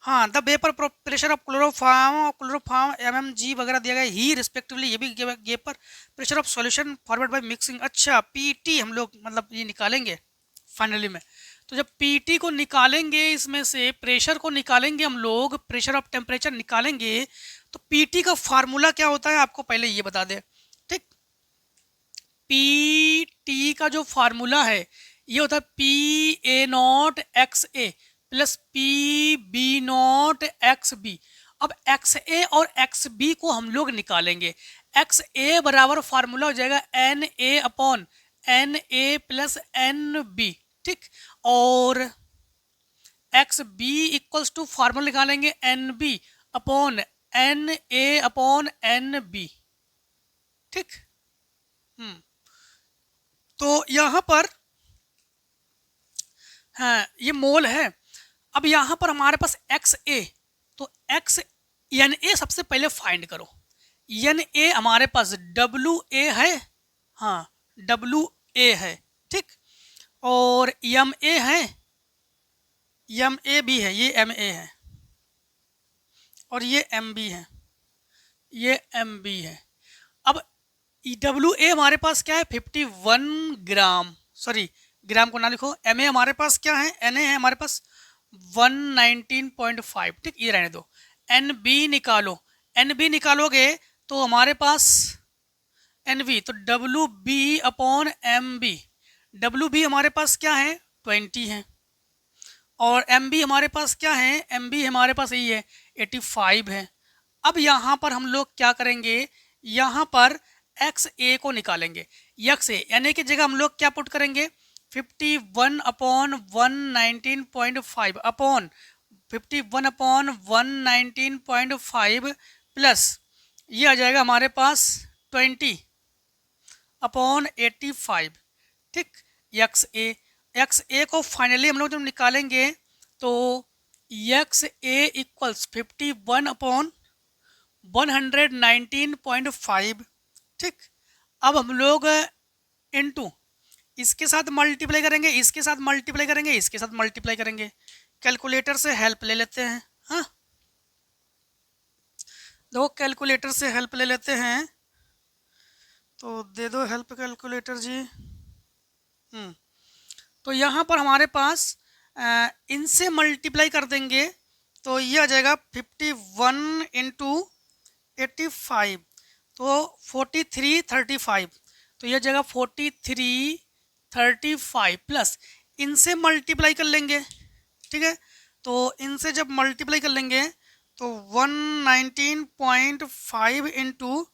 हाँ the vapour pressure of chloroform mmg वगैरह दिया गया ही रिस्पेक्टिवली, ये भी vapour pressure of solution forward by mixing. अच्छा पीटी हम लोग मतलब ये निकालेंगे फाइनली में। तो जब पीटी को निकालेंगे, इसमें से प्रेशर को निकालेंगे हम लोग, प्रेशर ऑफ टेम्परेचर निकालेंगे, तो पीटी का फार्मूला क्या होता है आपको पहले ये बता दे, ठीक। पीटी का जो फार्मूला है ये होता है P A not X A plus P B not X B. अब एक्स ए और एक्स बी को हम लोग निकालेंगे। एक्स ए बराबर फार्मूला हो जाएगा N A upon N A plus N B, ठीक। और X B equals to formula निकालेंगे N B upon N A upon N B, ठीक। तो यहाँ पर हाँ ये मोल है। अब यहाँ पर हमारे पास एक्स ए, तो एक्स एन ए सबसे पहले फाइंड करो। एन ए हमारे पास डब्लू ए है, हाँ डब्लू ए है, ठीक। और एम ए है, एम ए भी है, ये एम ए है, और ये एम बी है, ये एम बी है। अब डब्लू ए हमारे पास क्या है 51 ग्राम, सॉरी ग्राम को ना लिखो, एम ए हमारे पास क्या है, एन ए है हमारे पास 119.5, ठीक ये रहने दो। एन बी निकालो, एन बी निकालोगे तो हमारे पास एन बी, तो W B upon M B, W B हमारे पास क्या है 20 है, और एम बी हमारे पास क्या है, एम बी हमारे पास यही है 85 है। अब यहाँ पर हम लोग क्या करेंगे, यहाँ पर एक्स ए को निकालेंगे। एक्स ए एन ए की जगह हम लोग क्या पुट करेंगे 51 अपॉन 119.5 अपॉन 51 अपॉन 119.5 प्लस ये आ जाएगा हमारे पास 20 अपॉन 85, ठीक। एक्स ए को फाइनली हम लोग जब निकालेंगे तो एक्स ए इक्वल्स 51 अपॉन 119.5, ठीक। अब हम लोग इनटू इसके साथ मल्टीप्लाई करेंगे, इसके साथ मल्टीप्लाई करेंगे, इसके साथ मल्टीप्लाई करेंगे। कैलकुलेटर से हेल्प ले लेते हैं, हाँ देखो कैलकुलेटर से हेल्प ले लेते हैं, तो दे दो हेल्प कैलकुलेटर जी। तो यहाँ पर हमारे पास इनसे मल्टीप्लाई कर देंगे तो ये आ जाएगा 51 इंटू 85, तो 4335, तो यह जगह 4335 प्लस इनसे मल्टीप्लाई कर लेंगे, ठीक है। तो इनसे जब मल्टीप्लाई कर लेंगे तो 119.5 इंटू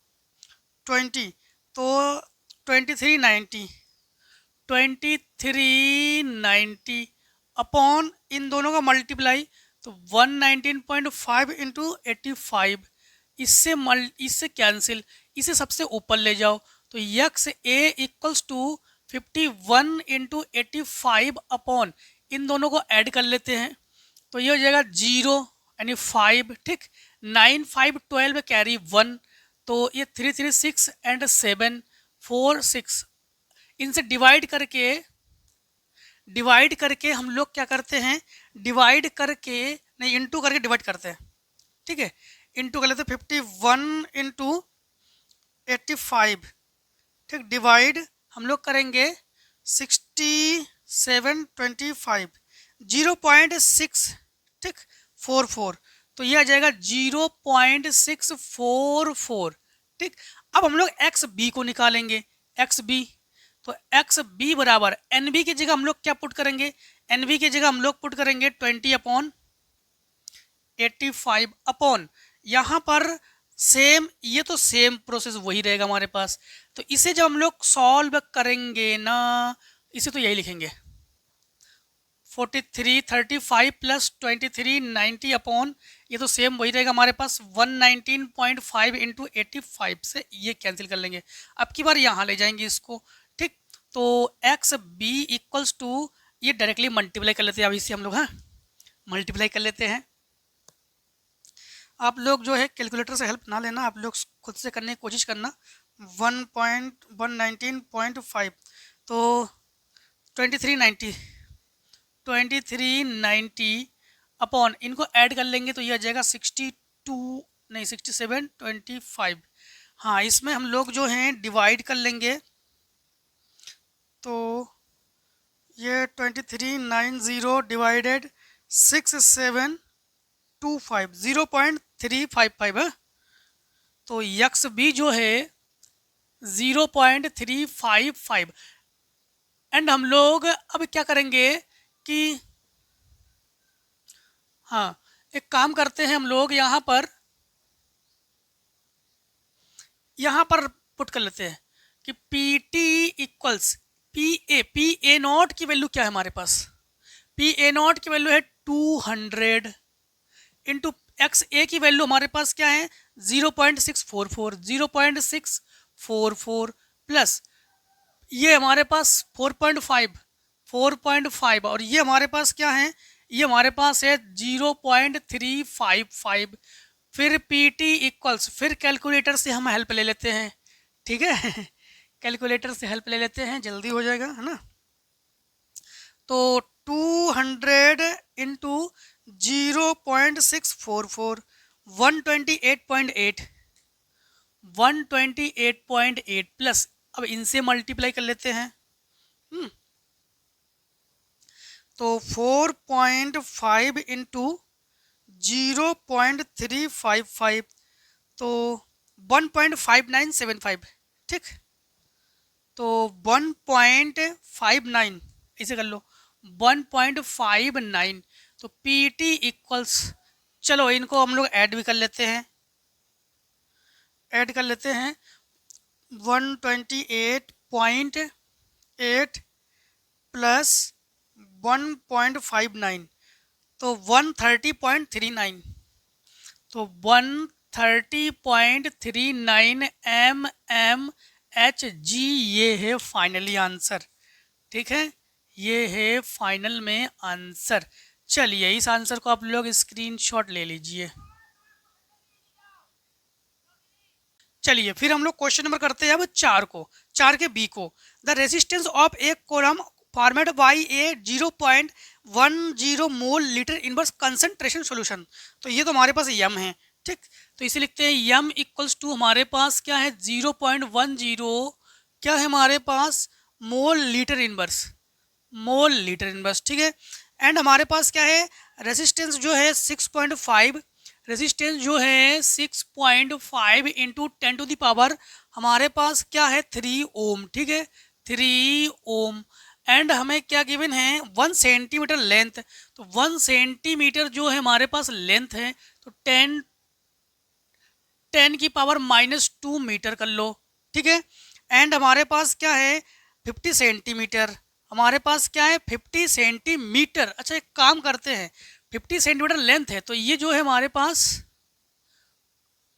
20, तो 2390 अपॉन इन दोनों का मल्टीप्लाई, तो 119.5 इंटू 85, इससे कैंसिल, इसे सबसे ऊपर ले जाओ, तो X A equals to 51 into 85 upon इन दोनों को ऐड कर लेते हैं, तो ये हो जाएगा 0 यानी 5, ठीक। 9 5 12 कैरी 1, तो ये 3 3 6 एंड 7 4 6, इनसे डिवाइड करके हम लोग क्या करते हैं, डिवाइड करके नहीं इंटू करके डिवाइड करते हैं, ठीक है। इंटू कर लेते 51 इंटू 85, ठीक। डिवाइड हम लोग करेंगे 6725, 0.6, ठीक 44, तो ये आ जाएगा 0.644, ठीक। अब हम लोग एक्स बी को निकालेंगे, एक्स बी, तो एक्स बी बराबर एन बी की जगह हम लोग क्या पुट करेंगे, एन बी की जगह हम लोग पुट करेंगे 20 अपॉन 85 अपॉन यहाँ पर सेम, ये तो सेम प्रोसेस वही रहेगा हमारे पास, तो इसे जब हम लोग सॉल्व करेंगे ना, इसे तो यही लिखेंगे 4335 प्लस 2390 अपॉन, ये तो सेम वही रहेगा हमारे पास 119.5 इंटू 85 से ये कैंसिल कर लेंगे। अब की बार यहाँ ले जाएंगे इसको, ठीक। तो एक्स बी इक्वल्स टू ये डायरेक्टली मल्टीप्लाई कर लेते हैं अब इससे हम लोग, हाँ मल्टीप्लाई कर लेते हैं। आप लोग जो है कैलकुलेटर से हेल्प ना लेना, आप लोग खुद से करने की कोशिश करना। 1.119.5 तो 2390 अपॉन इनको ऐड कर लेंगे तो ये आ जाएगा 62 नहीं 6725। हाँ, इसमें हम लोग जो हैं डिवाइड कर लेंगे तो ये 2390 डिवाइडेड 6725 0.355 है। तो यक्स भी जो है 0.355। एंड हम लोग अब क्या करेंगे कि हाँ, एक काम करते हैं हम लोग यहाँ पर पुट कर लेते हैं कि P T equals P A not की वैल्यू क्या है हमारे पास, पी ए नॉट की वैल्यू है 200 इंटू एक्स ए की वैल्यू हमारे पास क्या है 0.644 प्लस ये हमारे पास 4.5 और ये हमारे पास क्या है, ये हमारे पास है 0.355। फिर पी टी इक्वल्स, फिर कैलकुलेटर से हम हेल्प ले लेते हैं, ठीक है कैलकुलेटर से हेल्प ले लेते हैं, जल्दी हो जाएगा, है ना। तो 200 इंटू 0.644 128.8 प्लस अब इनसे मल्टीप्लाई कर लेते हैं। तो 4.5 इंटू 0.355 तो 1.5975, ठीक। तो 1.59 इसे कर लो 1.59। तो पी टी इक्वल्स, चलो इनको हम लोग ऐड भी कर लेते हैं, 128.8 प्लस 1.59 तो 130.39। तो 130.39 MMHg ये है फाइनली आंसर, ठीक है, ये है फाइनल में आंसर। चलिए इस आंसर को आप लोग स्क्रीनशॉट ले लीजिए। चलिए फिर हम लोग क्वेश्चन नंबर करते हैं अब 4 के बी को। The resistance of a column format by a 0.10 mole litre inverse concentration solution. तो ये तो हमारे पास यम है, ठीक। तो इसे लिखते हैं यम इक्वल्स टू हमारे पास क्या है 0.10 क्या है हमारे पास मोल लीटर इनवर्स, ठीक है। एंड हमारे पास क्या है रेजिस्टेंस जो है 6.5, रेजिस्टेंस जो है 6.5 इंटू 10 टू द पावर हमारे पास क्या है 3 ओम, ठीक है 3 ओम। एंड हमें क्या गिवन है 1 सेंटीमीटर लेंथ, तो 1 सेंटीमीटर जो है हमारे पास लेंथ है तो 10 की पावर -2 मीटर कर लो, ठीक है। एंड हमारे पास क्या है 50 सेंटीमीटर, हमारे पास क्या है 50 सेंटीमीटर। अच्छा एक काम करते हैं 50 सेंटीमीटर लेंथ है तो ये जो है हमारे पास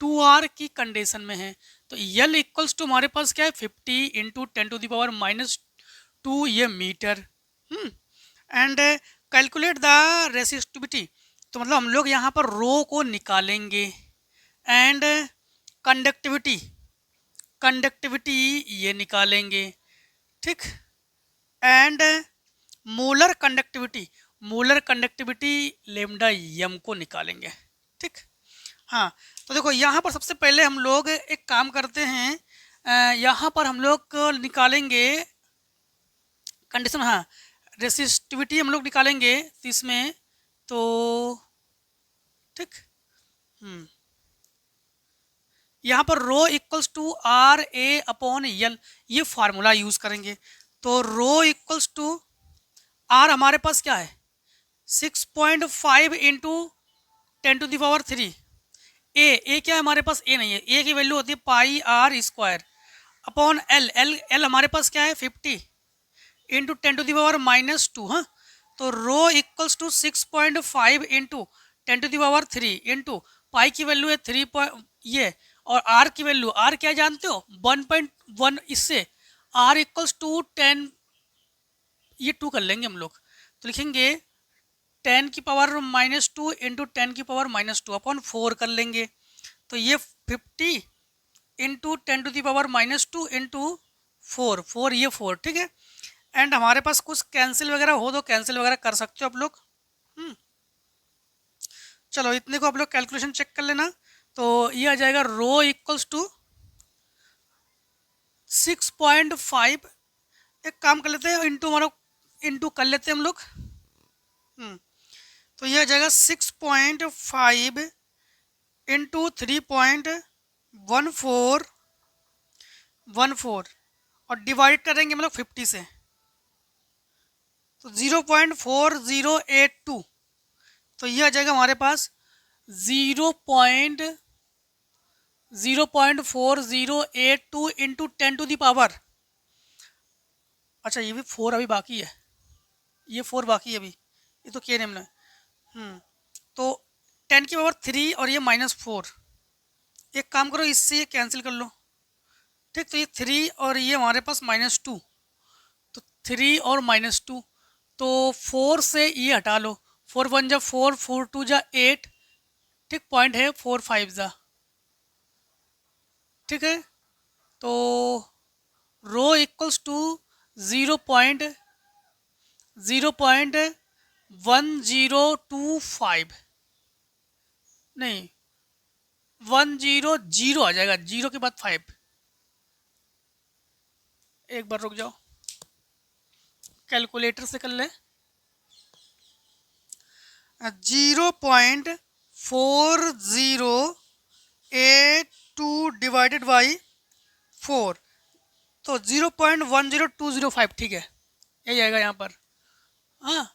2r की कंडीशन में है। तो L इक्वल्स टू हमारे पास क्या है 50 इंटू 10 टू द पावर -2 ये metre. And calculate the resistivity, तो मतलब हम लोग यहाँ पर रो को निकालेंगे। एंड कंडक्टिविटी ये निकालेंगे, ठीक। एंड मोलर कंडक्टिविटी लेमडा यम को निकालेंगे, ठीक। हाँ तो देखो यहाँ पर सबसे पहले हम लोग एक काम करते हैं, यहाँ पर हम लोग निकालेंगे कंडीशन, हाँ रेसिस्टिविटी हम लोग निकालेंगे इसमें तो, ठीक। यहाँ पर rho equals to R A upon L ये फार्मूला यूज करेंगे। तो रो इक्वल्स टू आर हमारे पास क्या है 6.5 इंटू 10 टू द पावर 3। ए क्या है हमारे पास ए नहीं है, ए की वैल्यू होती है पाई आर स्क्वायर अपॉन एल हमारे पास क्या है 50 इंटू 10 टू द पावर -2। हाँ तो rho equals to 6.5 into 10 to the power 3 into pi की वैल्यू है 3 ये, और आर की वैल्यू आर क्या जानते हो 1.1, इससे आर इक्वल्स टू 10 ये 2 कर लेंगे हम लोग, तो लिखेंगे 10⁻⁻2 इंटू 10⁻⁻2 अपॉन 4 कर लेंगे। तो ये 50 इंटू 10⁻⁻2 इंटू 4 ये 4, ठीक है। एंड हमारे पास कुछ कैंसिल वगैरह हो तो कैंसिल वगैरह कर सकते हो आप लोग। चलो इतने को आप लोग कैलकुलेशन चेक कर लेना। तो ये आ जाएगा रो इक्वल्स टू 6.5। एक काम कर लेते हैं, इंटू कर लेते हैं हम लोग। तो ये आ जाएगा 6.5 इंटू 3.1414 और डिवाइड करेंगे हम लोग 50 से, तो 0.4082। तो ये आ जाएगा हमारे पास 0.4082 इंटू 10⁻। अच्छा ये भी 4 अभी बाकी है, ये 4 बाकी है अभी, ये तो क्या नेम है। तो 10⁻³ और ये -4। एक काम करो, इससे ये कैंसिल कर लो, ठीक। तो ये 3 और ये हमारे पास -2, तो 3 और -2, तो 4 से ये हटा लो। 4 1 जा 4, 4 2 जा 8, ठीक। पॉइंट है 4 5 जा, ठीक है। तो रो इक्वल्स टू 0.1025 नहीं 100 आ जाएगा, 0 के बाद 5। एक बार रुक जाओ, कैलकुलेटर से कर ले। 0.4082 डिवाइडेड बाई 4, तो 0.10205, ठीक है, यही आएगा यहाँ पर। हाँ,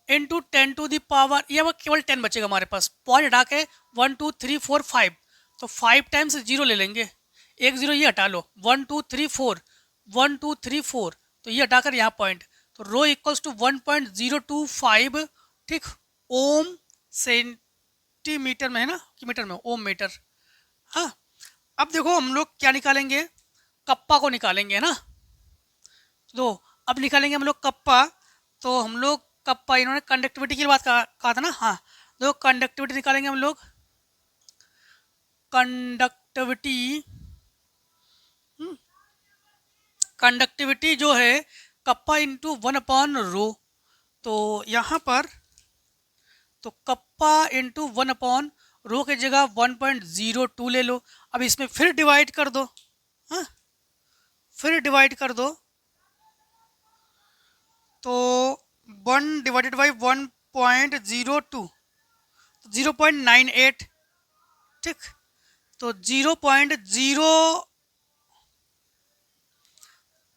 इंटू 10⁻, ये केवल 10 बचेगा हमारे पास। पॉइंट हटा के 1 2 3 4 5, तो 5 टाइम्स 0 ले लेंगे, एक 0 ये हटा लो। 1 2 3 4, 1 2 3 4, तो ये हटाकर यहाँ पॉइंट, तो रो इक्वल्स टू 1.025, ठीक। ओम सेंटीमीटर में है ना कि मीटर में, ओम मीटर। हाँ, अब देखो हम लोग क्या निकालेंगे, कप्पा को निकालेंगे, है ना। तो अब निकालेंगे हम लोग कप्पा। तो हम लोग कप्पा, इन्होंने कंडक्टिविटी की बात कहा था ना। हाँ, तो कंडक्टिविटी निकालेंगे हम लोग। कंडक्टिविटी जो है कप्पा इंटू 1/रो। तो यहाँ पर तो कप्पा इंटू 1/रो की जगह 1.02 ले लो। अब इसमें फिर डिवाइड कर दो। हाँ, फिर डिवाइड कर दो, तो 1 डिवाइडेड बाई 1.02, 0.98, ठीक। तो 0.0,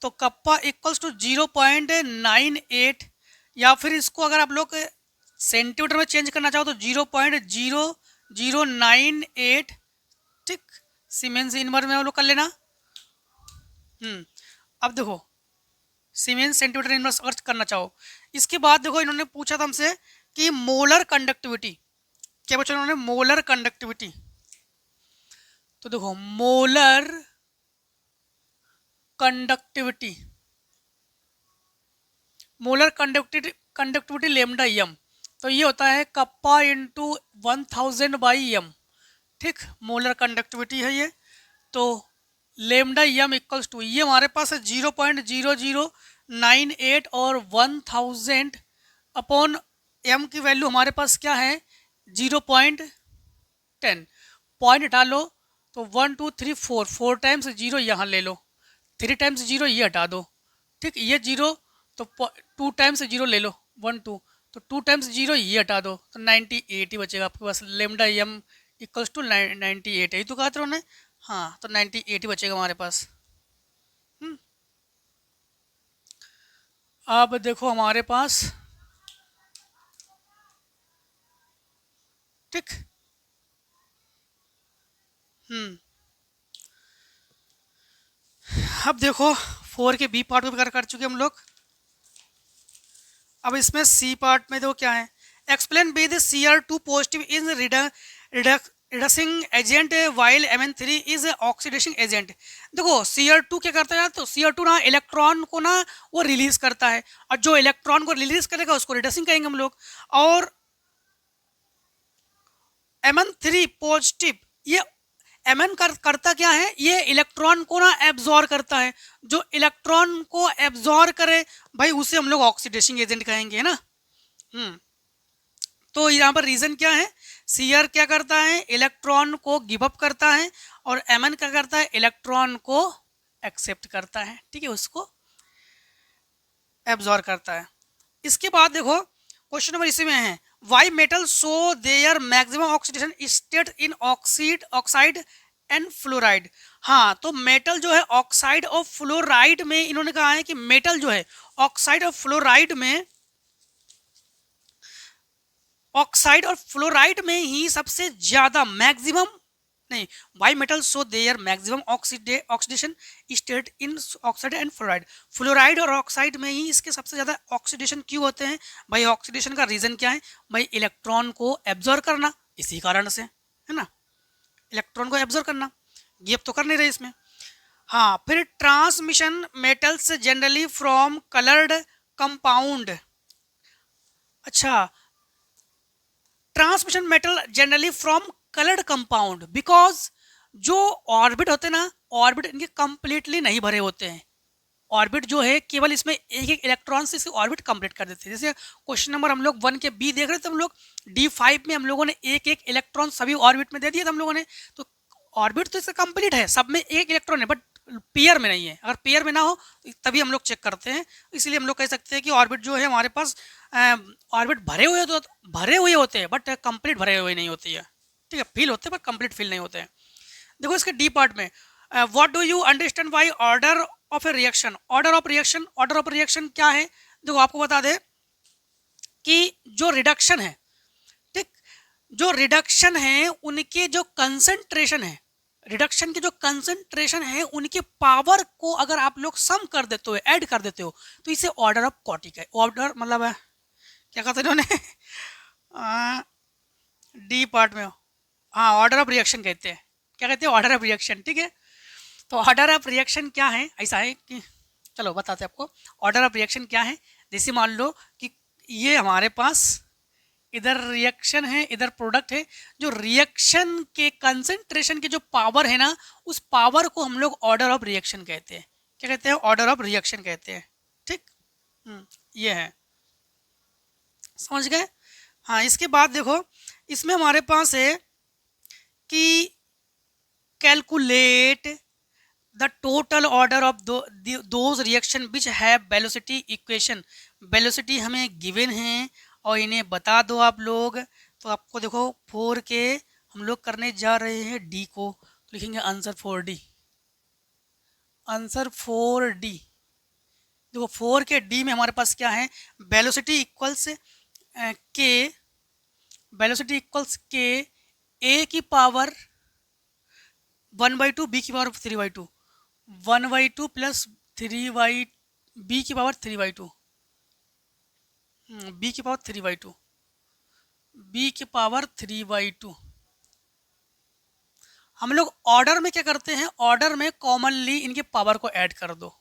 तो कप्पा इक्वल्स टू 0.98, या फिर इसको अगर आप लोग सेंटीमीटर में चेंज करना चाहो तो 0.0098, ठीक। सीमेंस इनवर्स में हम लोग कर लेना। अब देखो सीमेंस सेंटीमीटर इनवर्स अगर करना चाहो। इसके बाद देखो इन्होंने पूछा था हमसे कि मोलर कंडक्टिविटी, क्या पूछा इन्होंने, मोलर कंडक्टिविटी। तो देखो molar conductivity, molar conductivity lambda M, तो ये होता है कप्पा इंटू 1000 बाई एम, ठीक। मोलर कंडक्टिविटी है ये। तो लेमडा एम इक्वल्स टू, ये हमारे पास है 0.0098 और 1000 अपॉन एम की वैल्यू हमारे पास क्या है 0.10। पॉइंट हटा लो, तो 1 2 3 4, 4 टाइम्स 0 यहाँ ले लो, 3 टाइम्स 0 ये हटा दो, ठीक। ये 0, तो 2 टाइम्स 0 ले लो, 1 2, तो 2 टाइम्स 0 ये हटा दो, तो 98 ही बचेगा आपके पास। लेमडा एम इक्वल्स टू 98, यही तो कहा था उन्होंने। हाँ, तो 98 ही बचेगा हमारे पास। अब देखो हमारे पास, ठीक। अब देखो 4 के बी पार्ट में कर चुके हम लोग। अब इसमें सी पार्ट में देखो क्या है, explain be the CR2 positive in reducing agent while Mn3 is oxidation agent. देखो Cr2 क्या करता है, तो Cr2 ना इलेक्ट्रॉन को ना वो रिलीज करता है, और जो इलेक्ट्रॉन को रिलीज करेगा उसको रिडक्सिंग कहेंगे हम लोग। और Mn3 पॉजिटिव, ये Mn करता क्या है, ये इलेक्ट्रॉन को ना एब्जॉर्ब करता है। जो इलेक्ट्रॉन को एब्जॉर्ब करे भाई उसे हम लोग ऑक्सीडेशन एजेंट कहेंगे ना। तो यहाँ पर रीजन क्या है, Cr क्या करता है, इलेक्ट्रॉन को गिव अप करता है, और Mn क्या करता है, इलेक्ट्रॉन को एक्सेप्ट करता है, ठीक है, उसको एब्जॉर्ब करता है। इसके बाद देखो क्वेश्चन नंबर इसी में है, why metal show there maximum oxidation state in oxide and fluoride. हाँ, तो मेटल जो है ऑक्साइड और फ्लोराइड में, इन्होंने कहा है कि मेटल जो है ऑक्साइड और फ्लोराइड में, ऑक्साइड और फ्लोराइड में ही सबसे ज्यादा मैक्सिमम, नहीं, why metal show there maximum oxidation state in oxide and fluoride. Fluoride और ऑक्साइड में ही इसके सबसे ज्यादा ऑक्सीडेशन क्यों होते हैं भाई, ऑक्सीडेशन का रीजन क्या है भाई, इलेक्ट्रॉन को एब्जॉर्ब करना, इसी कारण से है ना, इलेक्ट्रॉन को एब्जॉर्ब करना, गिव तो कर नहीं रहे इसमें। हाँ, फिर transmission metals generally from coloured compound. अच्छा, transmission metal generally from coloured compound, because जो ऑर्बिट होते हैं ना, ऑर्बिट इनके कंप्लीटली नहीं भरे होते हैं। ऑर्बिट जो है केवल इसमें एक एक इलेक्ट्रॉन से इसकी ऑर्बिट कंप्लीट कर देते हैं। जैसे क्वेश्चन नंबर हम लोग 1 के बी देख रहे थे हम लोग, D5 में हम लोगों ने एक एक इलेक्ट्रॉन सभी ऑर्बिट में दे दिया था हम लोगों ने। तो ऑर्बिट तो इसका कंप्लीट है, सब में एक इलेक्ट्रॉन है, बट पेयर में नहीं है। अगर पेयर में ना हो तभी हम लोग चेक करते हैं, इसलिए हम लोग कह सकते हैं कि ऑर्बिट जो है हमारे पास, ऑर्बिट भरे हुए होते हैं बट कंप्लीट भरे हुए नहीं होती है, ठीक है, फील होते हैं पर कंप्लीट फील नहीं होते हैं। देखो इसके डी पार्ट में, what do you understand by order of A reaction. Order of reaction, order of reaction क्या है, देखो आपको बता दें कि जो रिडक्शन है, ठीक, जो रिडक्शन है उनके जो कंसंट्रेशन है, रिडक्शन के जो कंसंट्रेशन है उनके पावर को अगर आप लोग सम कर देते हो, ऐड कर देते हो, तो इसे ऑर्डर ऑफ कॉटिक है। ऑर्डर मतलब है क्या कहते हैं उन्होंने डी पार्ट में, हाँ, ऑर्डर ऑफ रिएक्शन कहते हैं, क्या कहते हैं, ऑर्डर ऑफ रिएक्शन, ठीक है। तो ऑर्डर ऑफ रिएक्शन क्या है, ऐसा है कि चलो बताते हैं आपको। ऑर्डर ऑफ रिएक्शन क्या है, जैसे मान लो कि ये हमारे पास इधर रिएक्शन है, इधर प्रोडक्ट है, जो रिएक्शन के कंसंट्रेशन के जो पावर है ना, उस पावर को हम लोग ऑर्डर ऑफ रिएक्शन कहते हैं। क्या कहते हैं, ऑर्डर ऑफ रिएक्शन कहते हैं, ठीक। ये है, समझ गए। हाँ, इसके बाद देखो इसमें हमारे पास है कि calculate the total order of those reaction which have velocity equation. Velocity हमें गिवन है और इन्हें बता दो आप लोग। तो आपको देखो 4 के हम लोग करने जा रहे हैं डी को, तो लिखेंगे आंसर 4D, आंसर 4D। देखो 4 के डी में हमारे पास क्या है, वेलोसिटी इक्वल्स के, वेलोसिटी इक्वल्स के ए की पावर 1/2 बी की पावर 3/2, 1/2 प्लस 3/, बी की पावर 3/2, बी की पावर 3/2, बी की पावर 3/2। हम लोग ऑर्डर में क्या करते हैं, ऑर्डर में कॉमनली इनके पावर को ऐड कर दो,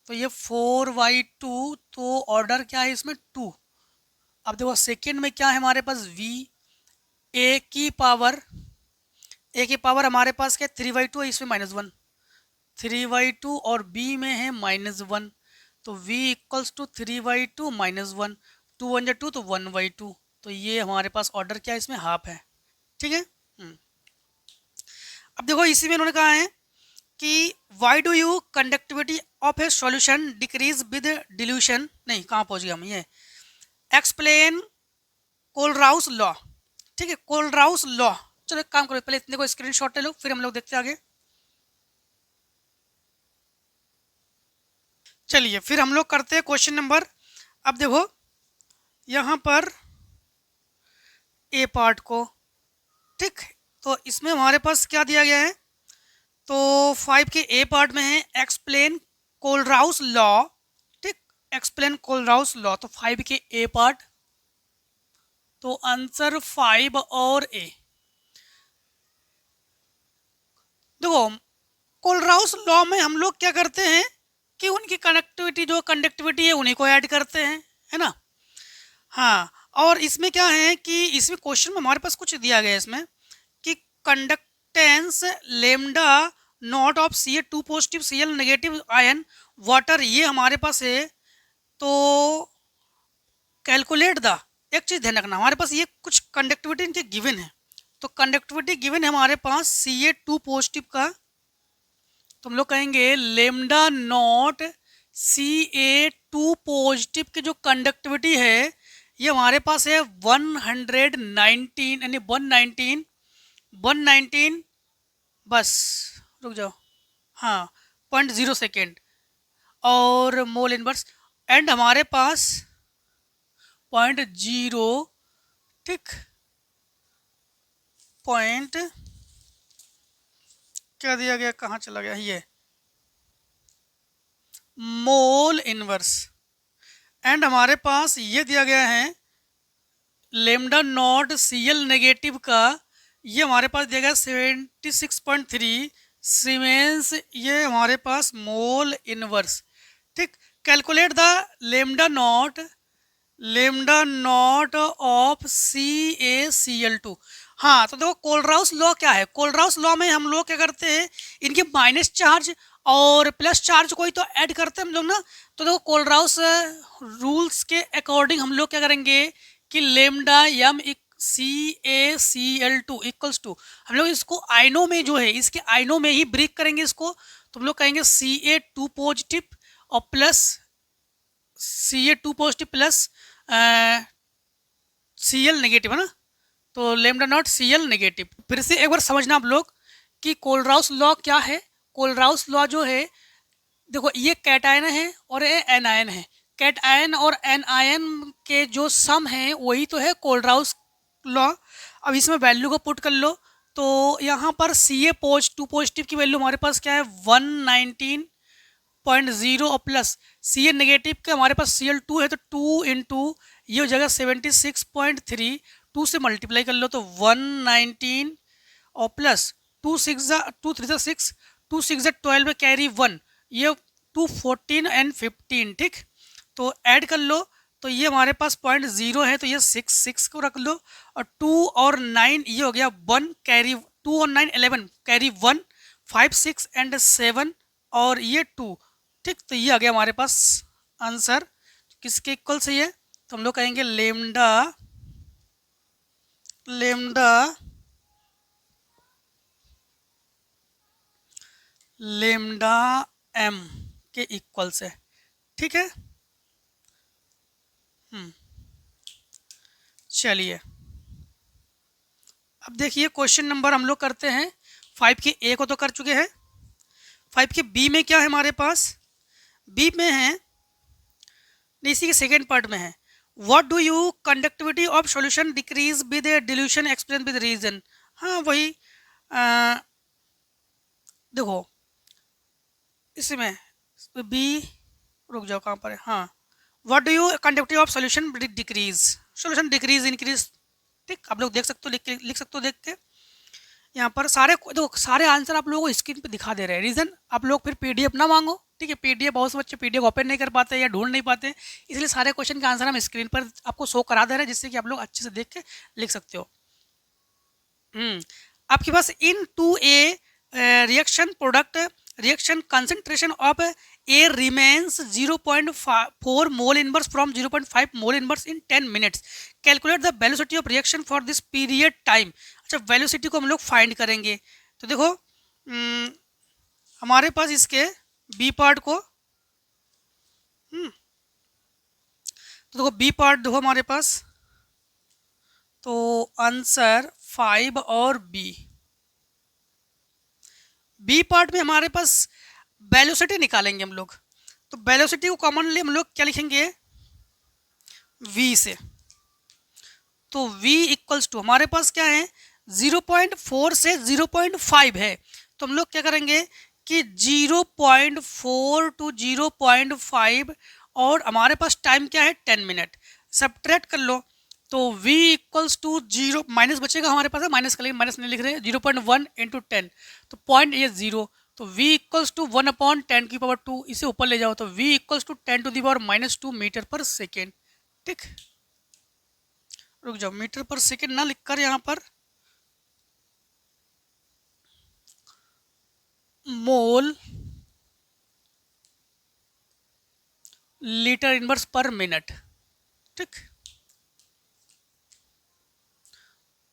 तो ये 4/2, तो ऑर्डर क्या है इसमें 2। अब देखो सेकेंड में क्या है हमारे पास, v, ए की पावर हमारे पास क्या 3/2 है, इसमें -1, 3/2, और b में है -1, तो v इक्वल्स टू 3/2 -1, 2 1 2, तो 1/2, तो ये हमारे पास ऑर्डर क्या है इसमें हाफ है, ठीक है। अब देखो इसी में उन्होंने कहा है कि why do you conductivity of a solution decrease with dilution, नहीं कहाँ पहुंच गया हम, ये एक्सप्लेन कोलराउस लॉ, ठीक है, कोलराउस लॉ। चलो एक काम करो, पहले इतने को स्क्रीनशॉट ले लो, फिर हम लोग देखते हैं आगे। चलिए फिर हम लोग करते हैं क्वेश्चन नंबर। अब देखो यहाँ पर ए पार्ट को, ठीक, तो इसमें हमारे पास क्या दिया गया है, तो 5 के ए पार्ट में है एक्सप्लेन कोलराउस लॉ, ठीक, एक्सप्लेन कोलराउस लॉ, तो 5 के ए पार्ट, तो आंसर 5 और ए। देखो कोलराउस लॉ में हम लोग क्या करते हैं कि उनकी कनेक्टिविटी जो कंडक्टिविटी है उन्हीं को ऐड करते हैं, है ना। हाँ, और इसमें क्या है कि इसमें क्वेश्चन में हमारे पास कुछ दिया गया है इसमें कि conductance lambda not of C A two positive C L negative ion water, ये हमारे पास है। तो कैलकुलेट द, एक चीज़ ध्यान रखना, हमारे पास ये कुछ कंडक्टिविटी इनके गिवन है। तो कंडक्टिविटी गिवन है हमारे पास सी ए टू पॉजिटिव का, तो हम लोग कहेंगे lambda not C A two positive की जो कंडक्टिविटी है ये हमारे पास है 119, यानी 119 बस, रुक जाओ, हाँ 0.0 सेकेंड, और मोल इनवर्स एंड हमारे पास 0.0, ठीक, पॉइंट क्या दिया गया, कहाँ चला गया ये, मोल इनवर्स, एंड हमारे पास ये दिया गया है lambda not C L negative का, ये हमारे पास दिया गया 76.3 सीमेंस, ये हमारे पास मोल इनवर्स, ठीक। Calculate the lambda not of C A C L two. हाँ, तो देखो कोलराउस लॉ क्या है, कोलराउस लॉ में हम लोग क्या करते हैं, इनके माइनस चार्ज और प्लस चार्ज कोई तो ऐड करते हैं हम लोग ना। तो देखो कोलराउस रूल्स के अकॉर्डिंग हम लोग क्या करेंगे कि lambda M C A C L two equals to, हम लोग इसको आइनों में जो है इसके आइनों में ही ब्रेक करेंगे इसको, तो हम लोग कहेंगे सी ए टू पॉजिटिव और plus C A two positive plus C L negative, है ना। तो lambda not C L negative, फिर से एक बार समझना आप लोग कि कोलराउस लॉ क्या है। कोलराउस लॉ जो है, देखो ये कैटायन है और ये एनायन है, कैटायन और एनायन के जो सम है वही तो है कोलराउस लॉ। अब इसमें वैल्यू को पुट कर लो, तो यहाँ पर सी ए टू पॉजिटिव की वैल्यू हमारे पास क्या है 119.0 और प्लस सी ए नेगेटिव का हमारे पास सी एल टू है, तो 2 इंटू ये हो जाएगा 76.3, 2 से मल्टीप्लाई कर लो तो 119 और प्लस 2 6 2 3 6, 2 6 12 कैरी 1, ये 2 14 एंड 15, ठीक। तो ऐड कर लो तो ये हमारे पास 0.0 है, तो ये 6 को रख लो, और 2 और 9 ये हो गया 1 कैरी 2 और 9 11 कैरी 1, 5 6 एंड 7 और ये 2, ठीक। तो ये आ गया हमारे पास आंसर किसके इक्वल से ये, तो हम लोग कहेंगे लेमडा एम के इक्वल से, ठीक है। चलिए अब देखिए क्वेश्चन नंबर हम लोग करते हैं 5 के ए को तो कर चुके हैं, 5 के बी में क्या है हमारे पास, बी में है, इसी के सेकेंड पार्ट में है, what do you conductivity of solution decrease with dilution explain with reason. हाँ वही देखो इसमें बी, रुक जाओ कहाँ पर है, हाँ what do you conductivity of solution decrease, solution decrease increase, ठीक। आप लोग देख सकते हो, लिख सकते हो देख के, यहाँ पर सारे देखो सारे आंसर आप लोगों को स्क्रीन पे दिखा दे रहे हैं। रीज़न आप लोग फिर पीडीएफ ना मांगो, ठीक है, पीडीएफ बहुत से बच्चे पीडीएफ ओपन नहीं कर पाते या ढूंढ नहीं पाते, इसलिए सारे क्वेश्चन का आंसर हम स्क्रीन पर आपको शो करा दे रहे हैं, जिससे कि आप लोग अच्छे से देख के लिख सकते हो। आपके पास in two A reaction product reaction concentration of A remains 0.4 mole inverse from 0.5 mole inverse in 10 minutes, calculate the velocity of reaction for this period time. अच्छा, वेलोसिटी को हम लोग फाइंड करेंगे, तो देखो हमारे पास इसके बी पार्ट को, तो देखो बी पार्ट देखो हमारे पास, तो आंसर 5 और बी पार्ट में हमारे पास वेलोसिटी निकालेंगे हम लोग, तो वेलोसिटी को कॉमनली हम लोग क्या लिखेंगे v से, तो v इक्वल्स टू हमारे पास क्या है 0.4 से 0.5 है, तो हम लोग क्या करेंगे कि 0.4 टू 0.5 और हमारे पास टाइम क्या है 10 मिनट, सब्ट्रैक्ट कर लो, तो v इक्वल्स टू 0 माइनस बचेगा हमारे पास, माइनस का, लेकिन माइनस नहीं लिख रहे, 0.1 इंटू 10, तो पॉइंट ये 0, तो v इक्वल्स टू 1/10 की पावर 2, इसे ऊपर ले जाओ तो v equals to 10 to the power -2 metre पर सेकेंड। ठीक, रुक जाओ, मीटर पर सेकेंड ना लिखकर यहाँ पर मोल लीटर इनवर्स पर मिनट। ठीक,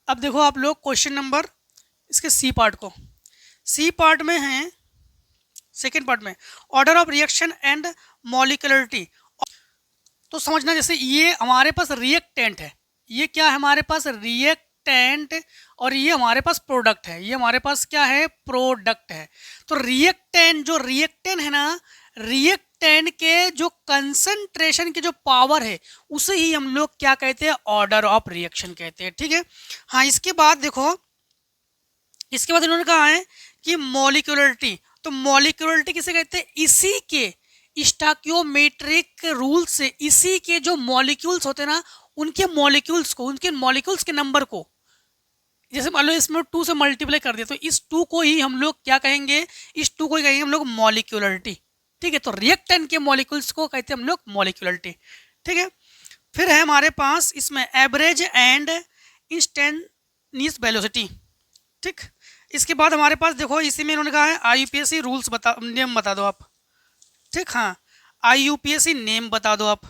अब देखो आप लोग क्वेश्चन नंबर इसके सी पार्ट को, सी पार्ट में है, सेकेंड पार्ट में order of reaction and molecularity. तो समझना, जैसे ये हमारे पास रिएक्टेंट है, ये क्या है हमारे पास रिएक्टेंट, और ये हमारे पास प्रोडक्ट है, ये हमारे पास क्या है प्रोडक्ट है। तो रिएक्टेंट, जो रिएक्टेंट है ना, रिएक्टेंट के जो कंसंट्रेशन की जो पावर है उसे ही हम लोग क्या कहते हैं, ऑर्डर ऑफ रिएक्शन कहते हैं। ठीक है, हाँ, इसके बाद देखो, इसके बाद इन्होंने कहा है कि मॉलिक्यूलरिटी, तो मॉलिक्यूलरिटी किसे कहते हैं, इसी के स्टोइकियोमेट्रिक रूल से, इसी के जो मॉलिक्यूल्स होते हैं ना, उनके मॉलिक्यूल्स को, उनके मॉलिक्यूल्स के नंबर को, जैसे मान लो इसमें 2 से मल्टीप्लाई कर दिया, तो इस 2 को ही हम लोग क्या कहेंगे, इस 2 को ही कहेंगे हम लोग मॉलिक्यूलरिटी। ठीक है, तो रिएक्टेंट के मॉलिक्यूल्स को कहते हैं हम लोग मॉलिक्यूलरिटी। ठीक है, फिर है हमारे पास इसमें एवरेज एंड इंस्टेंटेनियस वेलोसिटी। ठीक, इसके बाद हमारे पास देखो, इसी में इन्होंने कहा है IUPAC रूल्स बता, नेम बता दो आप। ठीक, हाँ, IUPAC नेम बता दो आप।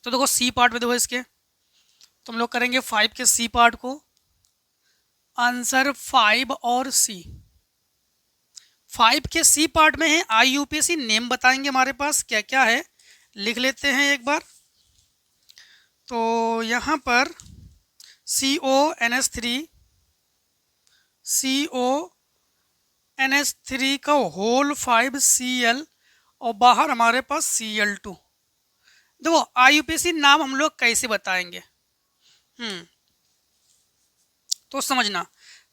तो देखो सी पार्ट में देखो इसके, तो हम लोग करेंगे 5 के सी पार्ट को, आंसर 5 और सी। 5 के सी पार्ट में है IUPAC नेम बताएंगे, हमारे पास क्या क्या है लिख लेते हैं एक बार। तो यहाँ पर CONS3 का होल 5Cl, और बाहर हमारे पास Cl2। देखो IUPAC नाम हम लोग कैसे बताएंगे, तो समझना,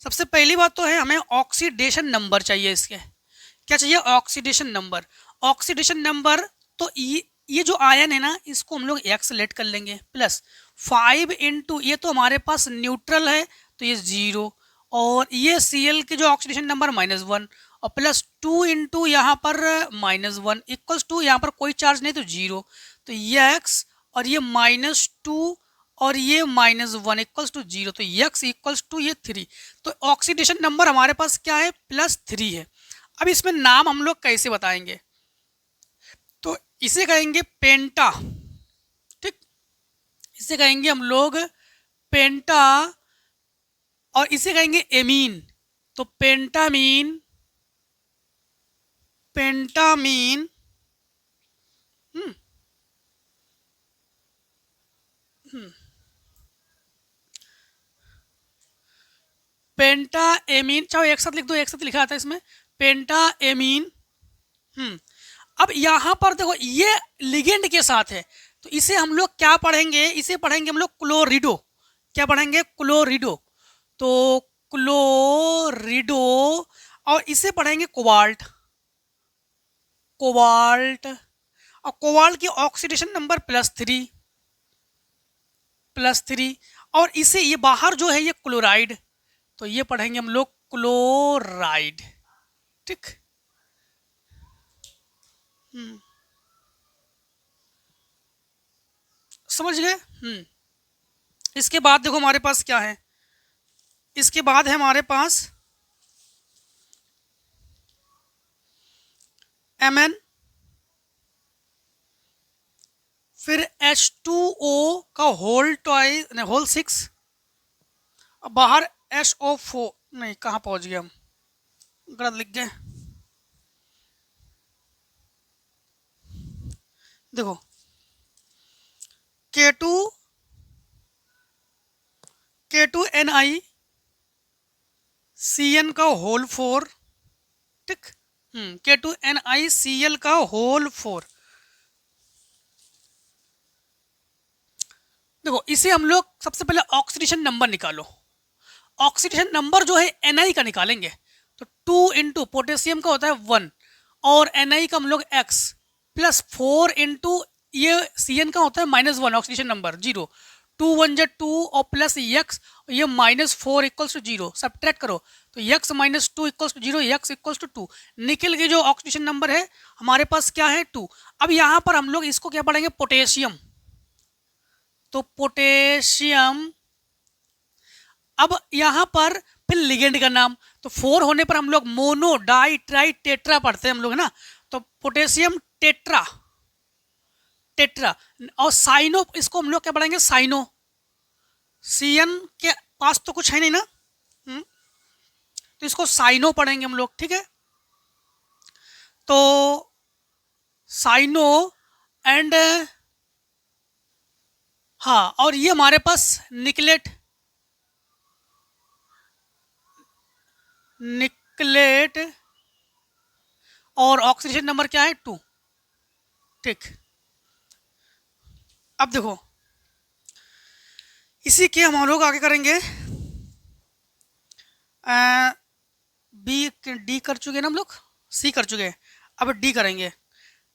सबसे पहली बात तो है हमें ऑक्सीडेशन नंबर चाहिए। इसके क्या चाहिए, ऑक्सीडेशन नंबर। ऑक्सीडेशन नंबर, तो ये जो आयन है ना, इसको हम लोग x लेट कर लेंगे, प्लस 5 इंटू, ये तो हमारे पास न्यूट्रल है तो ये 0, और ये Cl के जो ऑक्सीडेशन नंबर -1, और प्लस 2 इंटू यहाँ पर -1 इक्वल्स टू, यहाँ पर कोई चार्ज नहीं तो 0, तो ये x और ये -2 और ये -1 इक्वल्स टू 0, तो x इक्वल्स टू ये 3। तो ऑक्सीडेशन नंबर हमारे पास क्या है, +3 है। अब इसमें नाम हम लोग कैसे बताएंगे, तो इसे कहेंगे पेंटा। ठीक, इसे कहेंगे हम लोग पेंटा, और इसे कहेंगे एमीन। तो पेंटामीन, पेंटामीन, पेंटा एमीन, चाहो एक साथ लिख दो, एक साथ लिखा आता है इसमें पेंटा एमीन। अब यहाँ पर देखो ये लिगेंड के साथ है, तो इसे हम लोग क्या पढ़ेंगे, इसे पढ़ेंगे हम लोग क्लोरिडो। क्या पढ़ेंगे, क्लोरिडो। तो क्लोरिडो, और इसे पढ़ेंगे कोबाल्ट। कोबाल्ट, और कोबाल्ट की ऑक्सीडेशन नंबर +3, +3, और इसे ये बाहर जो है ये क्लोराइड, तो ये पढ़ेंगे हम लोग क्लोराइड। ठीक, समझ गए। इसके बाद देखो हमारे पास क्या है, इसके बाद है हमारे पास Mn, फिर H2O का होल 6, बाहर SO4, नहीं कहाँ पहुंच गए हम, गलत लिख गए। देखो K2NiCN का होल 4। ठीक, K2NiCl का होल 4। देखो इसे हम लोग सबसे पहले ऑक्सीडेशन नंबर निकालो। ऑक्सीडेशन नंबर जो है Ni का निकालेंगे, तो 2 इंटू पोटेशियम का होता है 1, और Ni का हम लोग x, प्लस 4 इंटू ये Cn का होता है -1 ऑक्सीडेशन नंबर 0, टू वन जा टू और प्लस यक्स, ये -4 इक्वल्स टू 0, सब्ट्रैक्ट करो तो यक्स -2 इक्वल्स टू 0, यक्स इक्वल्स टू 2। निकल के जो ऑक्सीडेशन नंबर है हमारे पास क्या है 2। अब यहाँ पर हम लोग इसको क्या पढ़ेंगे पोटेशियम, तो पोटेशियम। अब यहाँ पर फिर लिगेंड का नाम, तो 4 होने पर हम लोग मोनो डाई ट्राई टेट्रा पढ़ते हैं हम लोग, है ना। तो पोटेशियम टेट्रा, टेट्रा। और साइनो, इसको हम लोग क्या पढ़ेंगे साइनो, सीएन के पास तो कुछ है नहीं ना, तो इसको साइनो पढ़ेंगे हम लोग, ठीक है। तो साइनो एंड हाँ, और ये हमारे पास निकलेट, निकलेट और ऑक्सीडेशन नंबर क्या है 2, ठीक। अब देखो इसी के हम लोग आगे करेंगे, बी डी कर चुके हैं ना हम लोग, सी कर चुके हैं, अब डी करेंगे।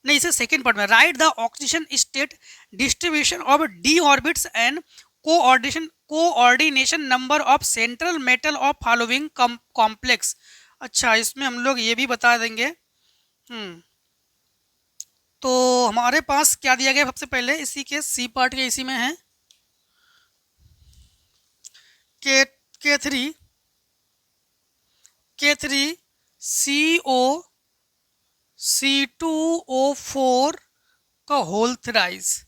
नहीं, इसे सेकेंड पार्ट में right the oxygen state distribution of D orbits and coordination number of central metal of following complex. अच्छा, इसमें हम लोग ये भी बता देंगे। तो हमारे पास क्या दिया गया सबसे पहले, इसी के सी पार्ट के इसी में है K3 CO C2O4 का होल थ्राइस,